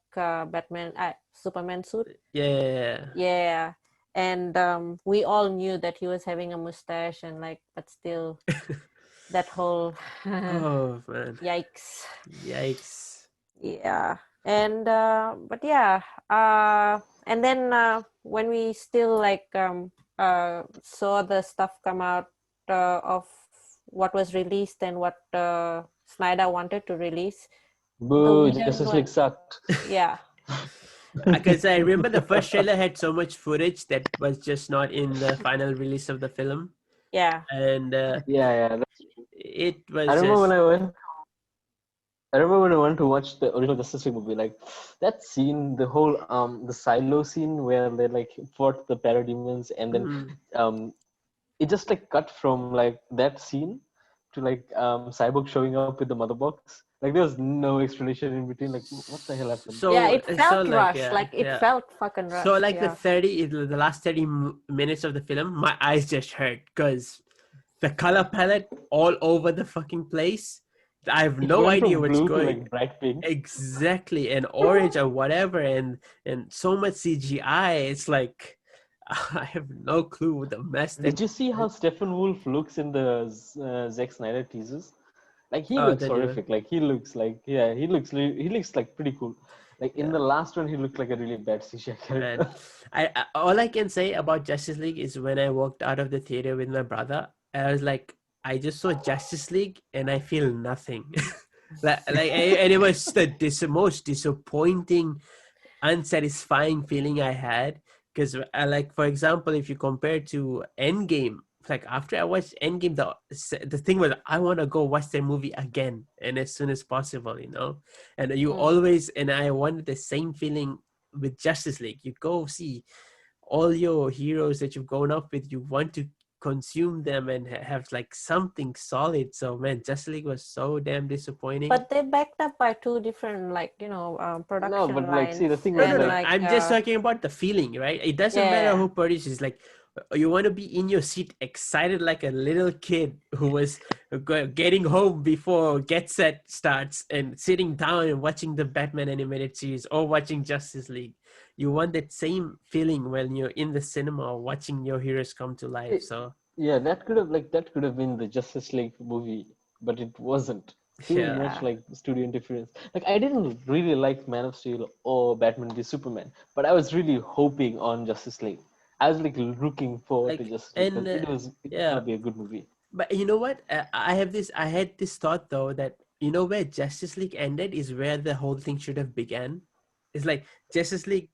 Superman suit? Yeah. And we all knew that he was having a mustache and like, but still, that whole oh man, yikes. Yeah. And but yeah, and then when we still like saw the stuff come out of what was released and what Snyder wanted to release, Boo, weird Justice one. League sucked. Yeah. Because I remember the first trailer had so much footage that was just not in the final release of the film, Yeah. and Yeah, that's true. it I was remember when just I went. I remember when I went to watch the original Justice League movie, like that scene, the whole the silo scene where they like fought the parademons, and then um it just like cut from like that scene to like Cyborg showing up with the mother box. Like there was no explanation in between. Like what the hell happened? Yeah, so it felt like rushed. Like it yeah. felt fucking rushed. So like Yeah. the last 30 minutes of the film, my eyes just hurt because the color palette all over the fucking place. I have It no went idea from what's blue to going like bright pink. exactly, and orange or whatever, and so much CGI. It's like I have no clue the mess that. Did you see how Stephen Wolf looks in the Zack Snyder teasers? Like he looks Did you? horrific. Like he looks like he looks like pretty cool. Like in the last one, he looked like a really bad CGI character. Man, I all I can say about Justice League is when I walked out of the theater with my brother, I was like, I just saw Justice League and I feel nothing. And it was the most disappointing, unsatisfying feeling I had because, like, for example, if you compare to Endgame, like after I watched Endgame, the thing was I want to go watch the movie again and as soon as possible, and you always, and I wanted the same feeling with Justice League. You go see all your heroes that you've grown up with, you want to consume them and have like something solid. So man, Justice League was so damn disappointing. But they backed up by two different production No, but like, lines. see, the thing No, is, no, no. like, I'm just talking about the feeling, right? It doesn't matter who produces. Like, you want to be in your seat, excited like a little kid who was getting home before Get Set starts and sitting down and watching the Batman animated series or watching Justice League. You want that same feeling when you're in the cinema watching your heroes come to life. So yeah, that could have been the Justice League movie, but it wasn't. Too much like studio interference. Like I didn't really like Man of Steel or Batman v Superman, but I was really hoping on Justice League. I was like looking forward to like, Justice League and because it's gonna be a good movie. But you know what? I had this thought though that where Justice League ended is where the whole thing should have began. It's like Justice League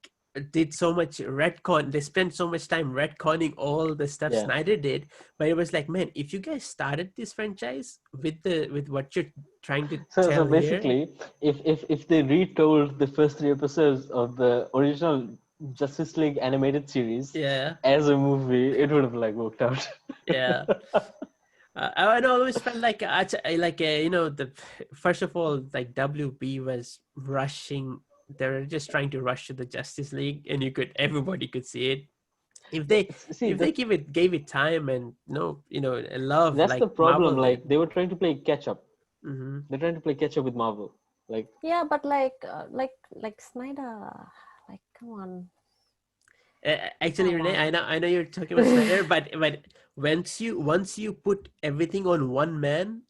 did so much retcon. They spent so much time retconning all the stuff Snyder did. But it was like, man, if you guys started this franchise with what you're trying to tell So basically, if they retold the first 3 episodes of the original Justice League animated series as a movie, it would have like worked out. Yeah. I always felt like the first of all, like WB was rushing. They were just trying to rush to the Justice League, and everybody could see it. If they gave it time and love. That's like the problem. Marvel Like did. they were trying to play catch up. Mm-hmm. They're trying to play catch up with Marvel. Like but like Snyder, like come on. Actually, Renee, I know you're talking about Snyder, but once you put everything on one man,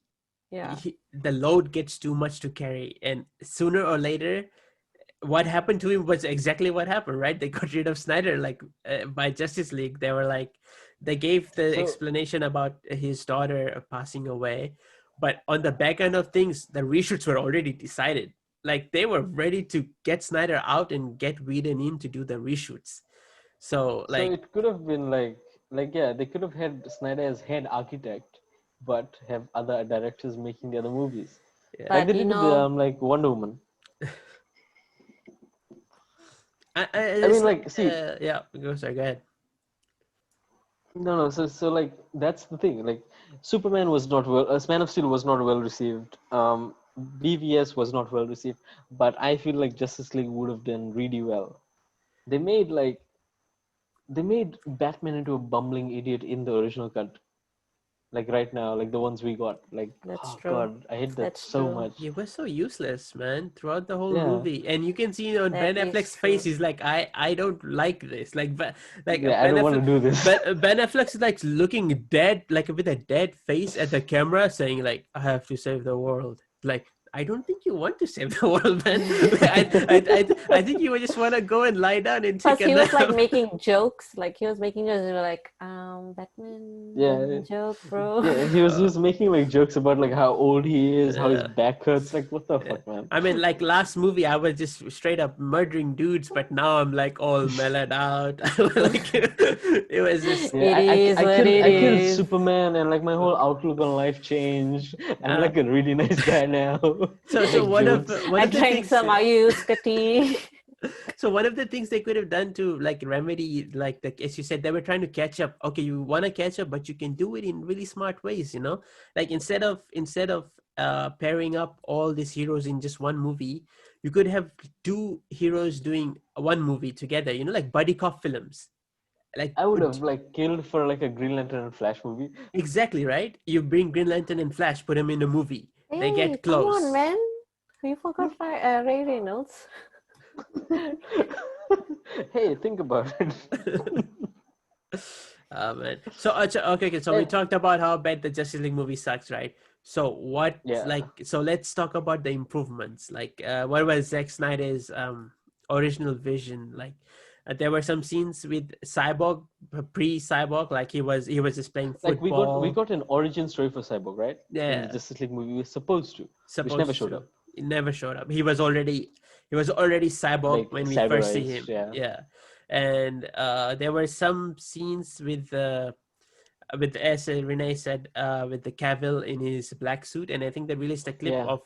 the load gets too much to carry, and sooner or later, what happened to him was exactly what happened, right? They got rid of Snyder, like by Justice League. They were like, they gave the explanation about his daughter passing away, but on the back end of things, the reshoots were already decided. Like they were ready to get Snyder out and get Whedon in to do the reshoots. So it could have been like they could have had Snyder as head architect, but have other directors making the other movies. Yeah. Like they did with like Wonder Woman. I mean, like, see, go ahead. No. So like that's the thing. Like Superman was not Man of Steel was not well received. BVS was not well received, but I feel like Justice League would have done really well. They made Batman into a bumbling idiot in the original cut. Like right now, like the ones we got, like that's true. God, I hate that so much. It was so useless, man, throughout the whole movie, and you can see on Ben Affleck's face, he's like, I don't like this, I don't want to do this. But Ben Affleck's like looking dead, like with a dead face at the camera, saying like, I have to save the world. Like I don't think you want to save the world, man. I think you just want to go and lie down and Plus, take a he was like nap. making jokes. Like he was making jokes. You were like, Batman, Yeah. joke, bro. Yeah, he was making like jokes about like how old he is, how his Yeah. back hurts. Like, what the Yeah. fuck, man? I mean, like last movie, I was just straight up murdering dudes, but now I'm like all mellowed out. Like it was just Yeah, It is what it I killed is. Superman, and like my whole outlook on life changed. I'm Uh, like a really nice guy now. so Make one of jokes. one I of the drank things. some ayuska tea. So one of the things they could have done to like remedy, like as you said, they were trying to catch up. Okay, you want to catch up, but you can do it in really smart ways. Like instead of pairing up all these heroes in just one movie, you could have two heroes doing one movie together. Like buddy cop films. Like I would have like killed for like a Green Lantern and Flash movie. exactly right. You bring Green Lantern and Flash, put them in a movie. They Hey, get come on, close. man. You forgot Ray Reynolds. Hey, think about it. Man. So okay. So we talked about how bad the Justice League movie sucks, right? So Yeah. so let's talk about the improvements. Like, what was Zack Snyder's original vision? Like, there were some scenes with Cyborg, pre-Cyborg, like he was just playing Like football. we got an origin story for Cyborg, right? In the Yeah, Justice League movie, we were supposed to, which supposed never showed to. up. It never showed up. He was already Cyborg Like when we first see cyberized, him. yeah. Yeah, and there were some scenes with, as Renee said, with the Cavill in his black suit, and I think they released a clip Yeah. of,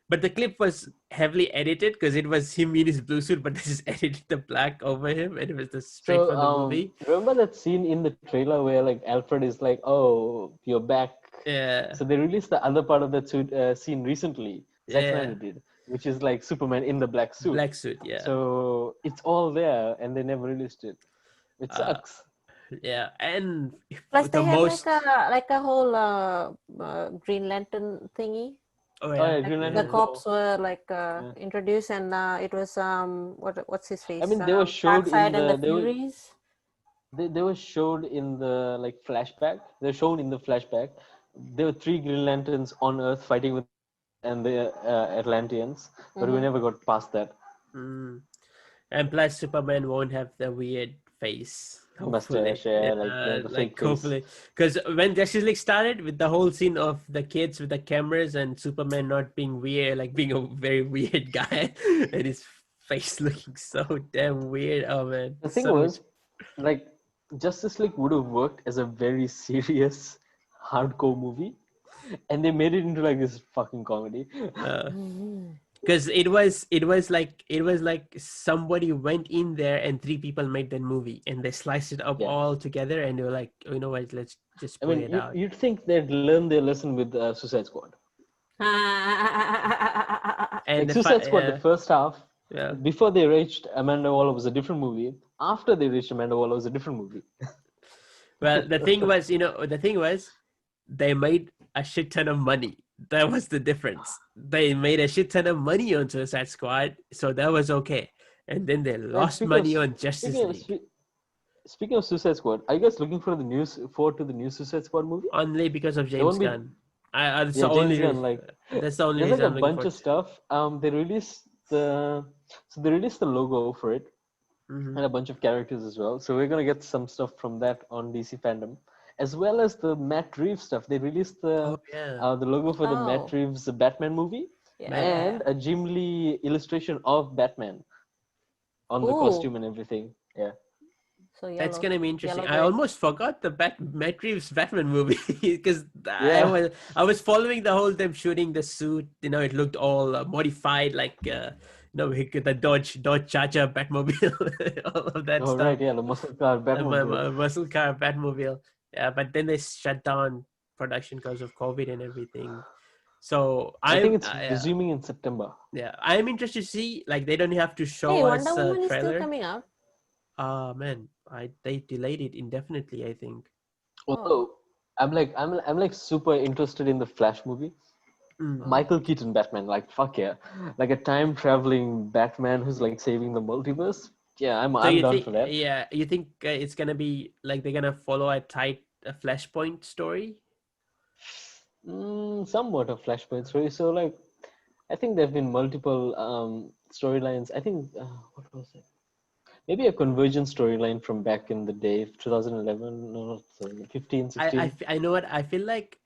but the clip was heavily edited because it was him in his blue suit, but they just edited the black over him, and it was just straight from the movie. Remember that scene in the trailer where like Alfred is like, "Oh, you're back." Yeah, So they released the other part of that suit scene recently. Zack yeah, Snyder did, which is like Superman in the black suit. black suit. Yeah, So it's all there, and they never released it. It sucks. yeah, and Plus, the they had most. like a whole Green Lantern thingy. Oh Oh yeah, yeah, Green The Lantern. cops were like Yeah. introduced, and it was what's his face? I mean, they were showed in Darkseid and the the Furies. they were showed in the like flashback. They're shown in the flashback. There were 3 Green Lanterns on Earth fighting with and the Atlanteans, but we never got past that. Mm. And plus, Superman won't have the weird face. Hopefully, Mustache, yeah, like the fake face. hopefully, because when Justice League started with the whole scene of the kids with the cameras and Superman not being weird, like being a very weird guy, and his face looking so damn weird. Oh man, The thing so was, like, Justice League would have worked as a very serious, hardcore movie, and they made it into like this fucking comedy. because it was like somebody went in there and 3 people made that movie and they sliced it up Yeah. all together and they were like, you know what, let's just I put mean, it out. you'd think they'd learn their lesson with Suicide Squad. And Like Suicide Squad, the first half, yeah. before they reached Amanda Waller was a different movie. After they reached Amanda Waller was a different movie. Well, the thing was, they made a shit ton of money. That was the difference. They made a shit ton of money on Suicide Squad, so that was okay. And then they lost money on Justice League. Speaking of Suicide Squad, are you guys looking for forward to the new Suicide Squad movie? Only because of James Gunn. That's the James only Gunn, reason. like That's the only there's reason like I'm a looking bunch for of stuff. They released the logo for it and a bunch of characters as well. So we're gonna get some stuff from that on DC Fandom, as well as the Matt Reeves stuff. They released the logo for the Matt Reeves Batman movie and a Jim Lee illustration of Batman on the costume and everything. Yeah. So that's gonna be interesting. I gray. almost forgot the Matt Reeves Batman movie because I was following the whole them shooting the suit. It looked all modified, like the Dodge Charger Batmobile, all of that stuff. Right, yeah, the muscle car Batmobile. Muscle car Batmobile. Yeah, but then they shut down production because of COVID and everything. So I think it's resuming in September. Yeah, I'm interested to see. Like, they don't have to show us Wonder Woman a trailer. is still coming out. Man, they delayed it indefinitely, I think. Although I'm like super interested in the Flash movie. Michael Keaton Batman, like fuck yeah, like a time traveling Batman who's like saving the multiverse. Yeah, I'm down for that. Yeah, you think it's gonna be like they're gonna follow a tight Flashpoint story? Somewhat of Flashpoint story. So like, I think there have been multiple storylines. I think what was it? Maybe a convergent storyline from back in the day, 2011, no, not 15, 16. I know what I feel like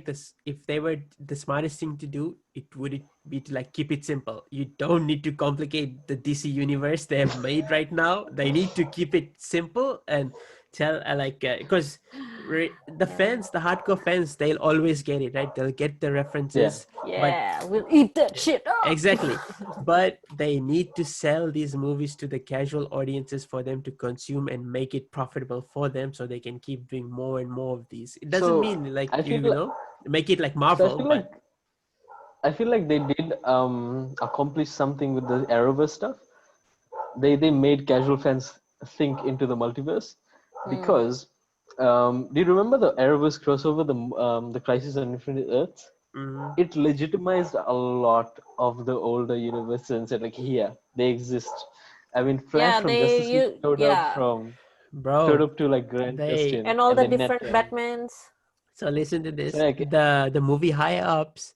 this, if they were the smartest thing to do, it would be to like keep it simple. You don't need to complicate the DC universe they have made right now. They need to keep it simple and tell because the fans, the hardcore fans, they'll always get it, right? They'll get the references. Yeah, we'll eat that shit up. Exactly. But they need to sell these movies to the casual audiences for them to consume and make it profitable for them so they can keep doing more and more of these. It doesn't mean like I feel make it like so Marvel. I feel like they did accomplish something with the Arrowverse stuff. They made casual fans think into the multiverse because do you remember the Arrowverse crossover, the Crisis on Infinite Earths? It legitimized a lot of the older universes and said like, here they exist. I mean, Flash from Justice League showed up to like Grant Gustin and all the then different Batmans. So listen to this. So, like, the movie higher ups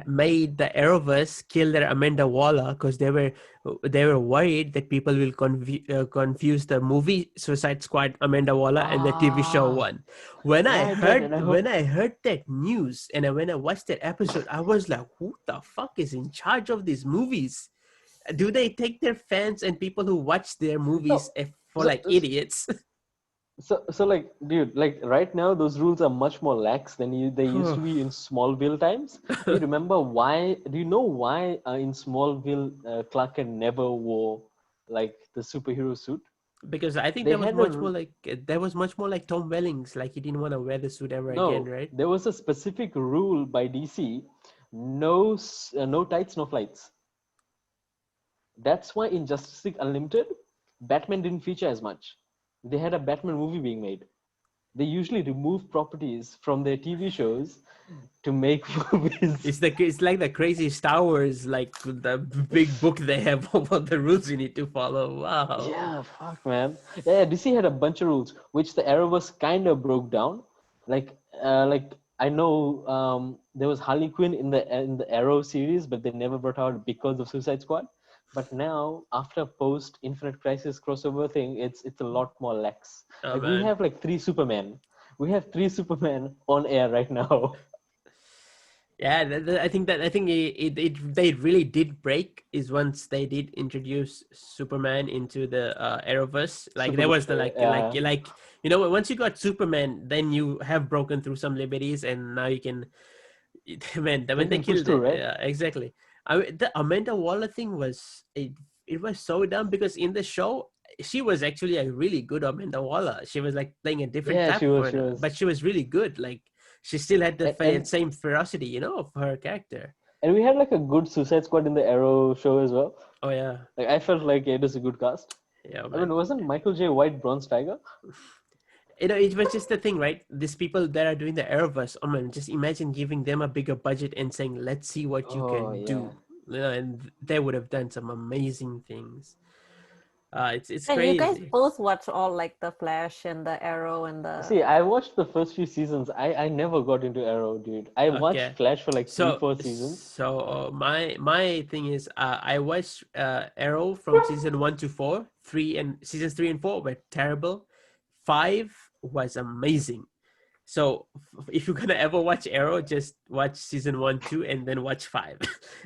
made the Arrowverse kill their Amanda Waller because they were worried that people will confuse the movie Suicide Squad Amanda Waller and the TV show one. When I heard that news and when I watched that episode, I was like, who the fuck is in charge of these movies? Do they take their fans and people who watch their movies for like idiots? So like, dude, like right now those rules are much more lax than they used to be in Smallville times. Do you remember why? Do you know why in Smallville Clark Kent never wore like the superhero suit? Because I think that was much more like Tom Welling's. Like he didn't want to wear the suit ever again, right? There was a specific rule by DC: no tights, no flights. That's why in Justice League Unlimited, Batman didn't feature as much. They had a Batman movie being made. They usually remove properties from their TV shows to make movies. It's like the crazy Star Wars, like the big book they have of what the rules you need to follow. Wow. Yeah, fuck, man. Yeah, DC had a bunch of rules, which the Arrowverse kind of broke down. Like I know there was Harley Quinn in the Arrow series, but they never brought out because of Suicide Squad. But now, after post Infinite Crisis crossover thing, it's a lot more lax. We have like 3 Supermen. We have 3 Supermen on air right now. Yeah, I think they really did break is once they did introduce Superman into the Arrowverse. Like there was the like you know, once you got Superman, then you have broken through some liberties, and now you can. When they killed it, right? yeah, exactly. The Amanda Waller thing was it was so dumb because in the show she was actually a really good Amanda Waller. She was like playing a different type she was. But she was really good. Like she still had the same ferocity, you know, of her character. And we had like a good Suicide Squad in the Arrow show as well. Oh yeah. Like I felt like it was a good cast. Yeah. Man. I mean, wasn't Michael J. White Bronze Tiger? You know, it was just the thing, right? These people that are doing the Arrowverse, oh man, just imagine giving them a bigger budget and saying, let's see what you can do. You know, and they would have done some amazing things. It's and crazy. You guys both watch all like the Flash and the Arrow and the... See, I watched the first few seasons. I never got into Arrow, dude. I watched Flash for like 3-4 seasons. So my thing is, I watched Arrow from season 1 to 4. Seasons 3 and 4 were terrible. 5 was amazing. So if you're gonna ever watch Arrow, just watch season 1, 2, and then watch 5.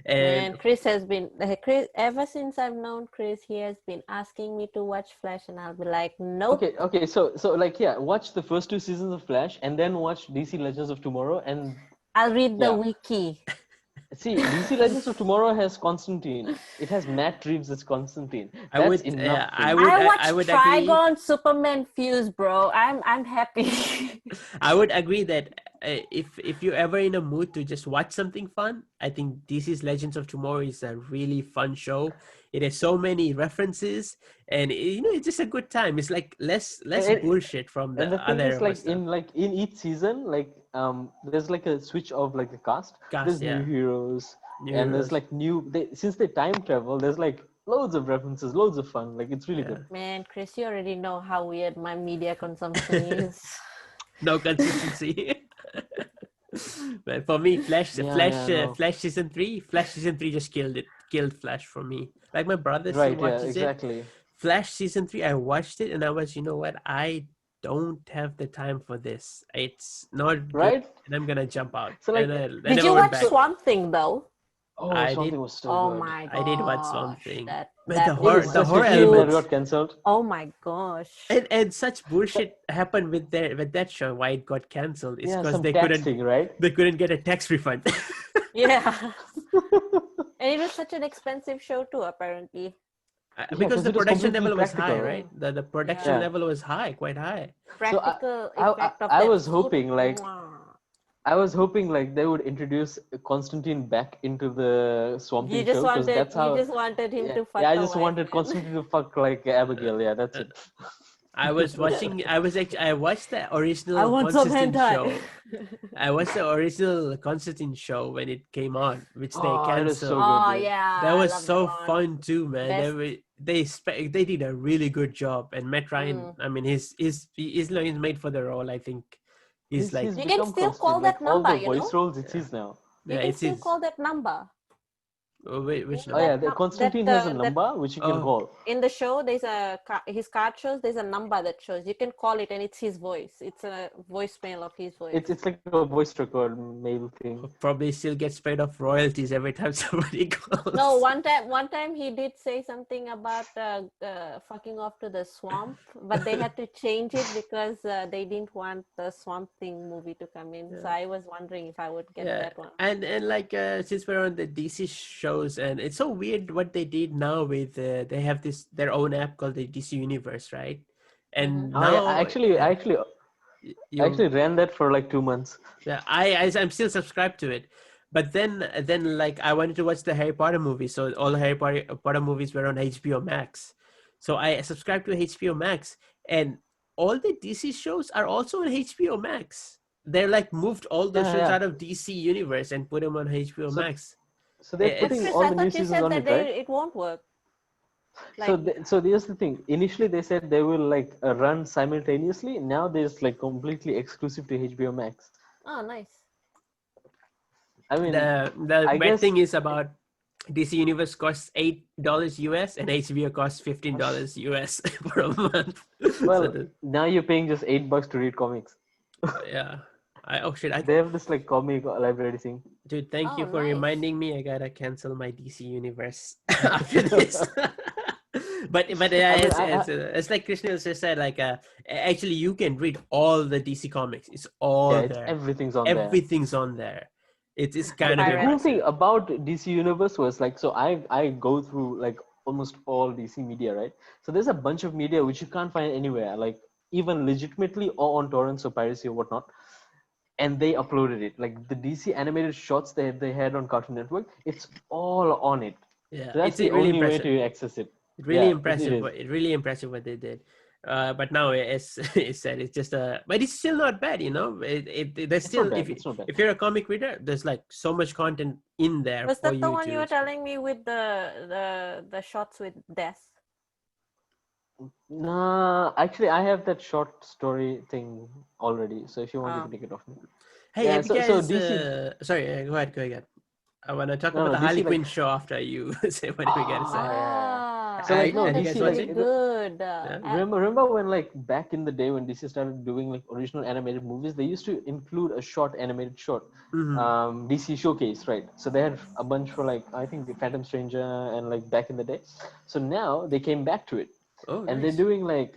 And Chris has been ever since I've known Chris, he has been asking me to watch Flash, and I'll be like, nope. Okay. So like watch the first 2 seasons of Flash, and then watch DC Legends of Tomorrow, and I'll read the wiki. See, DC Legends of Tomorrow has Constantine. It has Matt Reeves as Constantine. I would watch Trigon Superman fuse, bro. I'm happy. I would agree that if you're ever in a mood to just watch something fun, I think DC's Legends of Tomorrow is a really fun show. It has so many references, and it's just a good time. It's like less bullshit from the other. And the thing is, in each season, there's like a switch of like the cast. There's new heroes, there's like since they time travel, there's like loads of references, loads of fun. Like it's really good. Man, Chris, you already know how weird my media consumption is. No consistency. But for me, Flash, No. Flash season 3, just killed Flash for me. Like my brother still Right, yeah, watches it. exactly. Flash season 3, I watched it and I was, you know what? I don't have the time for this. It's not good, Right? and I'm gonna jump out. So like, And I Did never you went watch back. Swamp Thing though? oh, I something did. was so Oh good. my I did watch gosh, something. that But the movie horror, was the horror Especially that elements, got cancelled. oh my gosh. and such bullshit happened with that show. Why it got cancelled? It's Yeah, because some tax thing, right? they couldn't get a tax refund. Yeah. And it was such an expensive show too, apparently. Because 'cause the it was production completely level was high, practical. right? The production Yeah. level was high, quite high. So Practical I, effect of I that was suit. hoping like Mwah. I was hoping like they would introduce Constantine back into the Swamp You Thing just show because wanted that's how. you just wanted him Yeah, to fuck yeah, I a just wife, wanted man. Constantine to fuck like Abigail. Yeah, that's it. I was watching. I watched the original I want some Constantine hentai. show. I watched the original Constantine show when it came on, which they Oh, it is so canceled. good. Oh Dude. yeah, That I was love so that one. fun too, man. Best. They did a really good job, and Matt Ryan. Mm. I mean, he's made for the role. I think he's like, He's You can become still Constantine. call Like that all number, the you voice know. roles, it's his now. You yeah, can it's still his. call that number. Oh, wait, which You know Oh number? yeah, that the Constantine has a number which you can Oh, call. in the show there's his card shows there's a number that shows you can call it and it's his voice. It's a voicemail of his voice. It's like a voice record mail thing. probably still gets paid off royalties every time somebody calls. No, one time he did say something about fucking off to the swamp, but they had to change it because they didn't want the Swamp Thing movie to come in. So I was wondering if I would get that one. And like since we're on the DC shows, and it's so weird what they did now with they have their own app called the DC Universe, right? And Oh yeah, now I you actually ran that for like 2 months. yeah, I'm still subscribed to it. But then like I wanted to watch the Harry Potter movies, so all the Harry Potter movies were on HBO Max. So I subscribed to HBO Max, and all the DC shows are also on HBO Max. They're like moved all those shows out of DC Universe and put them on HBO Max. So they're It's- But putting Chris, all I the new thought you seasons said on that it, right? it won't work. So here's the thing. Initially, they said they will like run simultaneously. Now there's like completely exclusive to HBO Max. Oh, nice. I mean, the I bad guess thing is about DC Universe costs $8 US and HBO costs $15 US for a month. well, So now you're paying just $8 to read comics. yeah. They have this like comic library thing. Dude, thank you Oh, for nice. reminding me. I gotta cancel my DC Universe after this. but yeah, I mean, it's like Krishneel just said. Like, actually, you can read all the DC comics. It's all yeah, there. everything's on there. Everything's on there. It's kind The of Pirate. cool impressive. thing about DC Universe was like, so I go through like almost all DC media, right? So there's a bunch of media which you can't find anywhere, like even legitimately or on torrents or piracy or whatnot. And they uploaded it, like the DC animated shorts they had on Cartoon Network. It's all on it. Yeah, So that's it's the really only way impressive. to access it. Really Yeah, impressive. it is. It's really impressive what they did. But now it's said it's just but it's still not bad, you know. There's It's still not bad. It's not bad. if you're a comic reader, there's like so much content in there Was for that you the one to. you were telling me with the shots with death? Nah, actually, I have that short story thing already. So if you want, you can take it off me. Hey, Yeah, have you so guys? DC. Sorry, go ahead. I want to talk No, about no, the Harley DC, like- Quinn show after you say what we gotta say. yeah. So So, like, no, have you that's guys really watched it? good. Remember when like back in the day when DC started doing like original animated movies, they used to include a short animated short, Mhm. DC Showcase, right? So they had a bunch for like I think the Phantom Stranger and like back in the day. So now they came back to it, Oh, and nice. they're doing like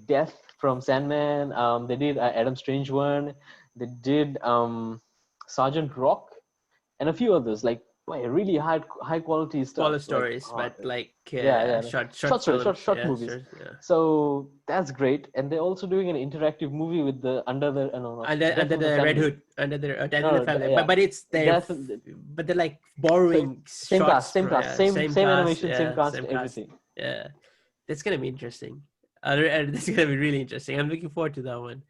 Death from Sandman. They did Adam Strange one. They did Sergeant Rock, and a few others like really high quality stuff. Smaller like, stories, oh, but like yeah, short stories, films. short Yeah, movies. yeah. So that's great, and they're also doing an interactive movie with the under the Under Death of the the Red Family. Hood, under the Death No, in the Family, yeah. but it's Death, but they're like borrowing same shots cast, same from, cast, same cast, animation, same yeah, cast, same everything. Yeah, that's gonna be interesting. That's gonna be really interesting. I'm looking forward to that one.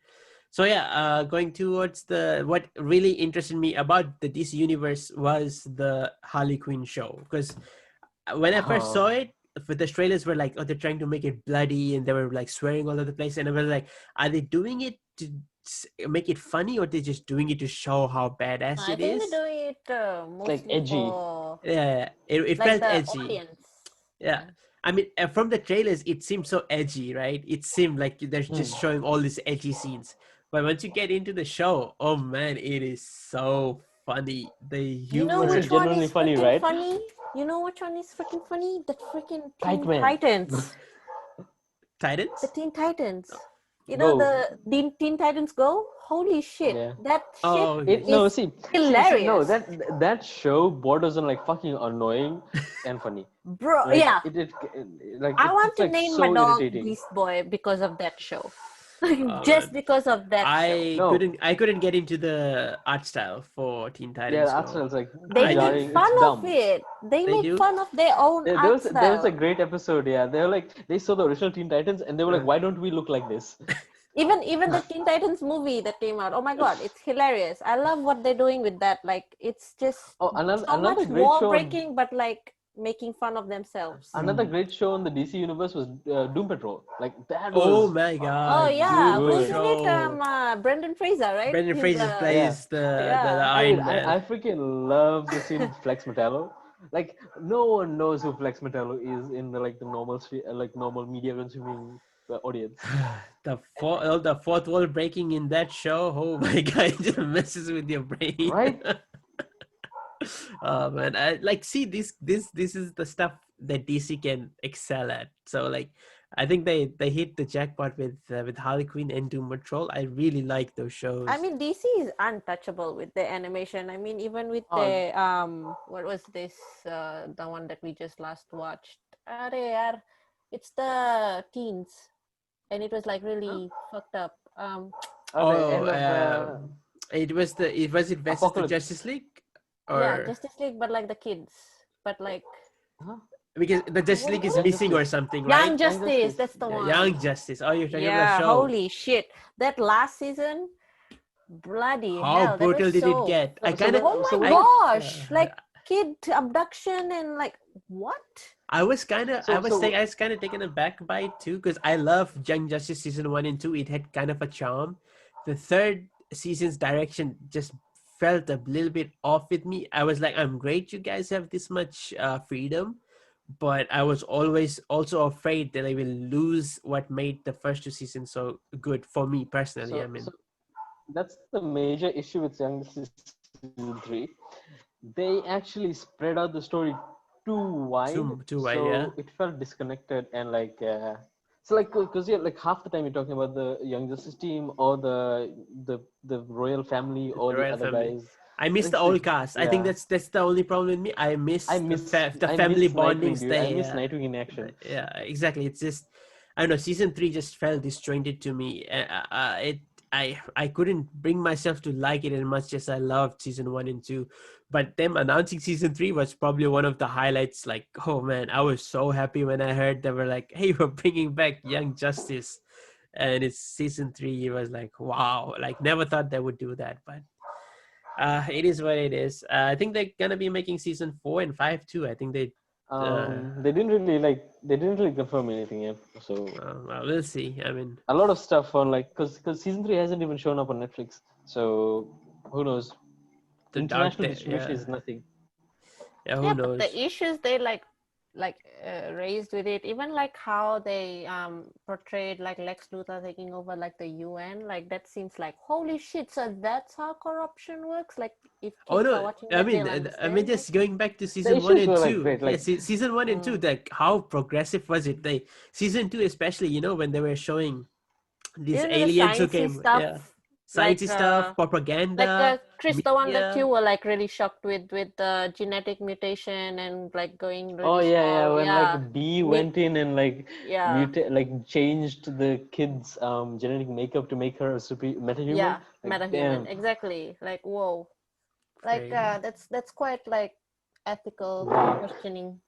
So yeah, going towards what really interested me about the DC universe was the Harley Quinn show, because when I first saw it, the trailers were like, oh, they're trying to make it bloody, and they were like swearing all over the place, and I was like, are they doing it to make it funny, or they're just doing it to show how badass I it think is? they're doing it mostly edgy. for Yeah, it like felt the edgy. audience. Yeah. I mean, from the trailers, it seemed so edgy, right? It seemed like they're just showing all these edgy scenes. But once you get into the show, oh man, it is so funny. The You know humor. which one genuinely is funny, freaking right? funny? You know which one is freaking funny? The freaking Kite Teen Man. Titans. Titans? The Teen Titans. You Go. know the Teen Titans Go? Holy shit. Yeah. That Oh, shit yes. No, is see, hilarious. that show borders on like fucking annoying and funny. Bro, Like, yeah. I want it's to like name so my dog irritating. Beast Boy because of that show. Oh, Just man. because of that show. No. I couldn't get into the art style for Teen Yeah, Titans the art Go. style's like They jarring. make fun It's of dumb. it. They They make do? fun of their own There art was style. a great episode. Yeah, they saw the original Teen Titans and they were like, why don't we look like this? Even the Teen Titans movie that came out. Oh my god, it's hilarious. I love what they're doing with that. Like it's just Oh, so another much great more show. breaking, but like making fun of themselves. Another great show in the DC universe was Doom Patrol. Like that Oh was my Oh god. yeah, Doom who's in good. it? Patrol. Brendan Fraser, right? Brendan He's Fraser plays the yeah. I mean, Iron Man. I freaking love the scene with Flex Metallo. Like no one knows who Flex Metallo is in the normal normal media consuming audience. The fourth wall breaking in that show. Oh my god, it just messes with your brain. Right? Oh man, I like see this is the stuff that DC can excel at. So like, I think they hit the jackpot with Harley Quinn and Doom Patrol. I really like those shows. I mean, DC is untouchable with the animation. I mean, even with Oh. the what was this? The one that we just last watched. Are yaar, it's the teens, and it was like really fucked up. It was it versus the Apocalypse. Justice League, or Yeah, Justice League, but like the kids, but like because the Justice League is Young missing or Justice. something, right? Young Justice. That's the Yeah, one. Young Justice. Oh, you're talking about Yeah, the show. holy shit! That last season, bloody How hell! brutal that was did so... it get? I So kind of. Oh my when- gosh! Like kid abduction and like what? I was kind of I was kind of taken aback by it too, because I love Young Justice season 1 and 2. It had kind of a charm. The third season's direction just felt a little bit off with me. I was like, I'm great you guys have this much freedom, but I was always also afraid that I will lose what made the first two seasons so good for me personally. So that's the major issue with Young Justice season 3. They actually spread out the story too wide, Too wide, so yeah. it felt disconnected and so like because half the time you're talking about the Young Justice team or the royal family or the Royal other family. guys. I miss Like the old cast. I think yeah. that's the only problem with me. I miss the I family miss bonding Nightwing, dude. stay. I miss Nightwing in action. Yeah, exactly. It's just I don't know. Season 3 just felt disjointed to me. I couldn't bring myself to like it as much as I loved season 1 and 2. But them announcing season 3 was probably one of the highlights. Like, oh man, I was so happy when I heard they were like, "Hey, we're bringing back Young Justice," and it's season 3. It was like, wow, like never thought they would do that, but. It is what it is. I think they're gonna be making season 4 and 5 too. I think they didn't really confirm anything yet. So well, we'll see. I mean, a lot of stuff on because season 3 hasn't even shown up on Netflix. So who knows? the International dark distribution is nothing. Yeah, who Yeah, knows? but the issues they raised with it, even like how they portrayed like Lex Luthor taking over like the UN, like that seems like holy shit. So that's how corruption works. Like if kids are watching that, they'll understand. Just going back to season 1 and 2. Season 1 and 2. Like how progressive was it? Season 2 especially. When they were showing these aliens who came, stuff. Sciencey stuff, propaganda. Like Chris, media. the one that you were like really shocked with the genetic mutation and like going really when small. like B went in and changed the kid's genetic makeup to make her a metahuman. Yeah, metahuman. Exactly. Like whoa. Like that's quite like ethical questioning.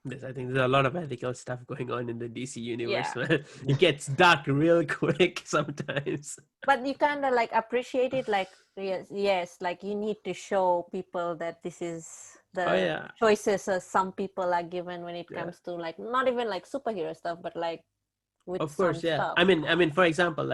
Yes, I think there's a lot of ethical stuff going on in the DC universe, man. It gets dark real quick sometimes. But you kind of like appreciate it, like yes, like you need to show people that this is the choices some people are given when it comes to like not even like superhero stuff, but like with Of some course, yeah. stuff. I mean, for example,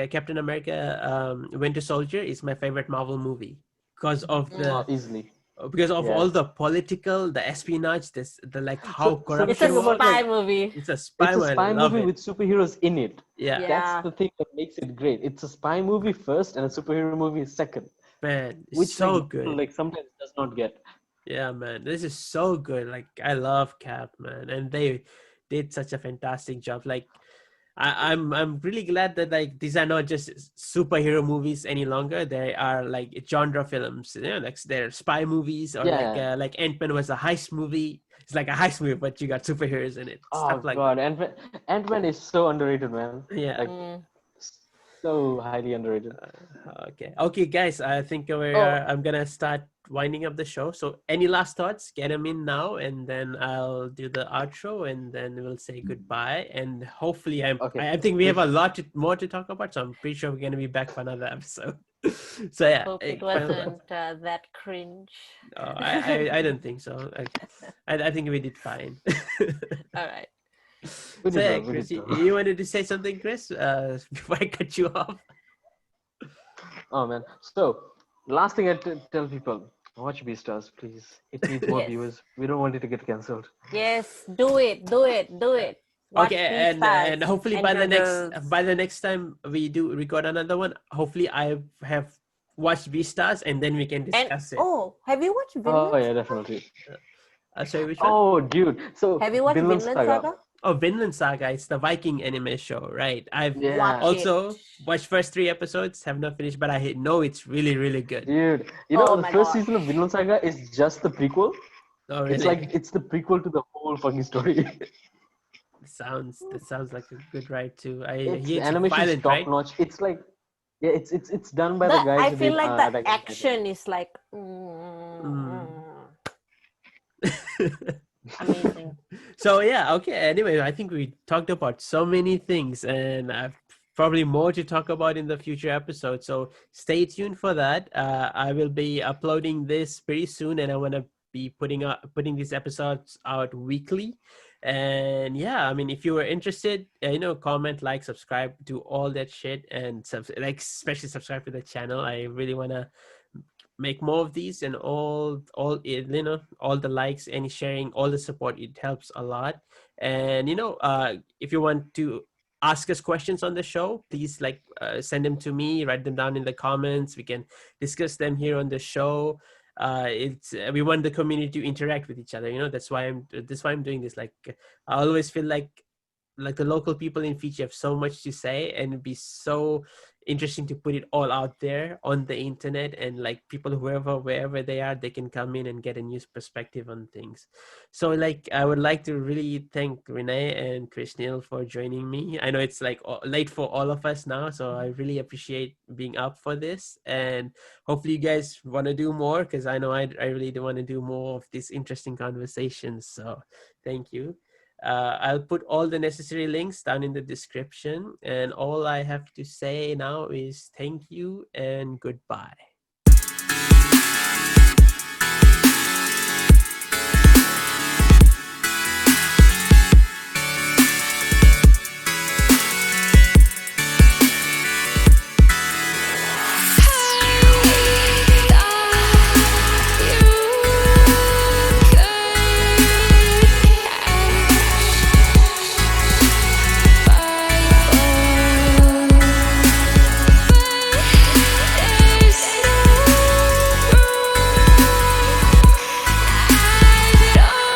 Captain America, Winter Soldier is my favorite Marvel movie because of Easily. all Yes. the political, the espionage, the like how So the It's a corruption thing about works. spy like movie. It's a spy it's a movie. I spy love movie it. with superheroes in it. Yeah, That's Yeah. the thing that makes it great. It's a spy movie first and a superhero movie second, man, it's which like so Marvel, good. like sometimes does not get. Yeah, man, this is so good. Like, I love Cap, man, and they did such a fantastic job. Like, I'm really glad that like these are not just superhero movies any longer. They are like genre films. You know, like they're spy movies or Yeah. like Ant-Man was a heist movie. It's like a heist movie, but you got superheroes in it. Oh Stuff like God, Ant-Man is so underrated, man. yeah. Like so highly underrated. Okay, guys. I think Oh, I'm gonna start winding up the show. So, any last thoughts? Get them in now, and then I'll do the outro, and then we'll say goodbye. And hopefully, okay. I think we have a lot more to talk about. So I'm pretty sure we're gonna be back for another episode. So yeah, Hope it final thoughts. wasn't that cringe. I don't think so. I think we did fine. All right. We So did yeah, well, we Chris, did well. you wanted to say something, Chris? Before I cut you off. Oh man. So last thing I tell people: watch Beastars, please. It needs more Yes. viewers. We don't want it to get cancelled. Yes. Do it. Do it. Do it. Watch Okay, and Beastars hopefully and by the JoJo's. next time we do record another one, hopefully I have watched Beastars and then we can And discuss it. have you watched Oh Vinland? yeah, definitely. Sorry, which one? Oh dude. So Have you watched Vinland Vinland Saga. Saga? Oh, Vinland Saga. It's the Viking anime show, right? I've Yeah. Watch also it. watched first 3 episodes, have not finished, but I know it's really, really good. Dude, you know Oh the my first gosh. season of Vinland Saga is just the prequel. Oh, It's really? like it's the prequel to the whole fucking story. That sounds like a good ride too. I It's hear the it's animation's violent, top right? notch. It's like yeah, it's done by the guys I who feel did like the Attack on Titan. action is like Mm. amazing. So yeah, okay. Anyway, I think we talked about so many things, and I've probably more to talk about in the future episodes. So stay tuned for that. I will be uploading this pretty soon, and I want to be putting these episodes out weekly. And yeah, I mean, if you were interested, comment, like, subscribe, do all that shit, and especially subscribe to the channel. I really wanna make more of these, and all the likes, any sharing, all the support, it helps a lot. And if you want to ask us questions on the show, please send them to me, write them down in the comments. We can discuss them here on the show. It's We want the community to interact with each other. That's why I'm doing this. Like, I always feel like the local people in Fiji have so much to say, and it'd be so interesting to put it all out there on the internet, and like people wherever they are, they can come in and get a new perspective on things. So I would like to really thank Renee and Krishneel for joining me. I know it's late for all of us now, so I really appreciate being up for this, and hopefully you guys want to do more, because I know I really do want to do more of these interesting conversations. So thank you. I'll put all the necessary links down in the description, and all I have to say now is thank you and goodbye.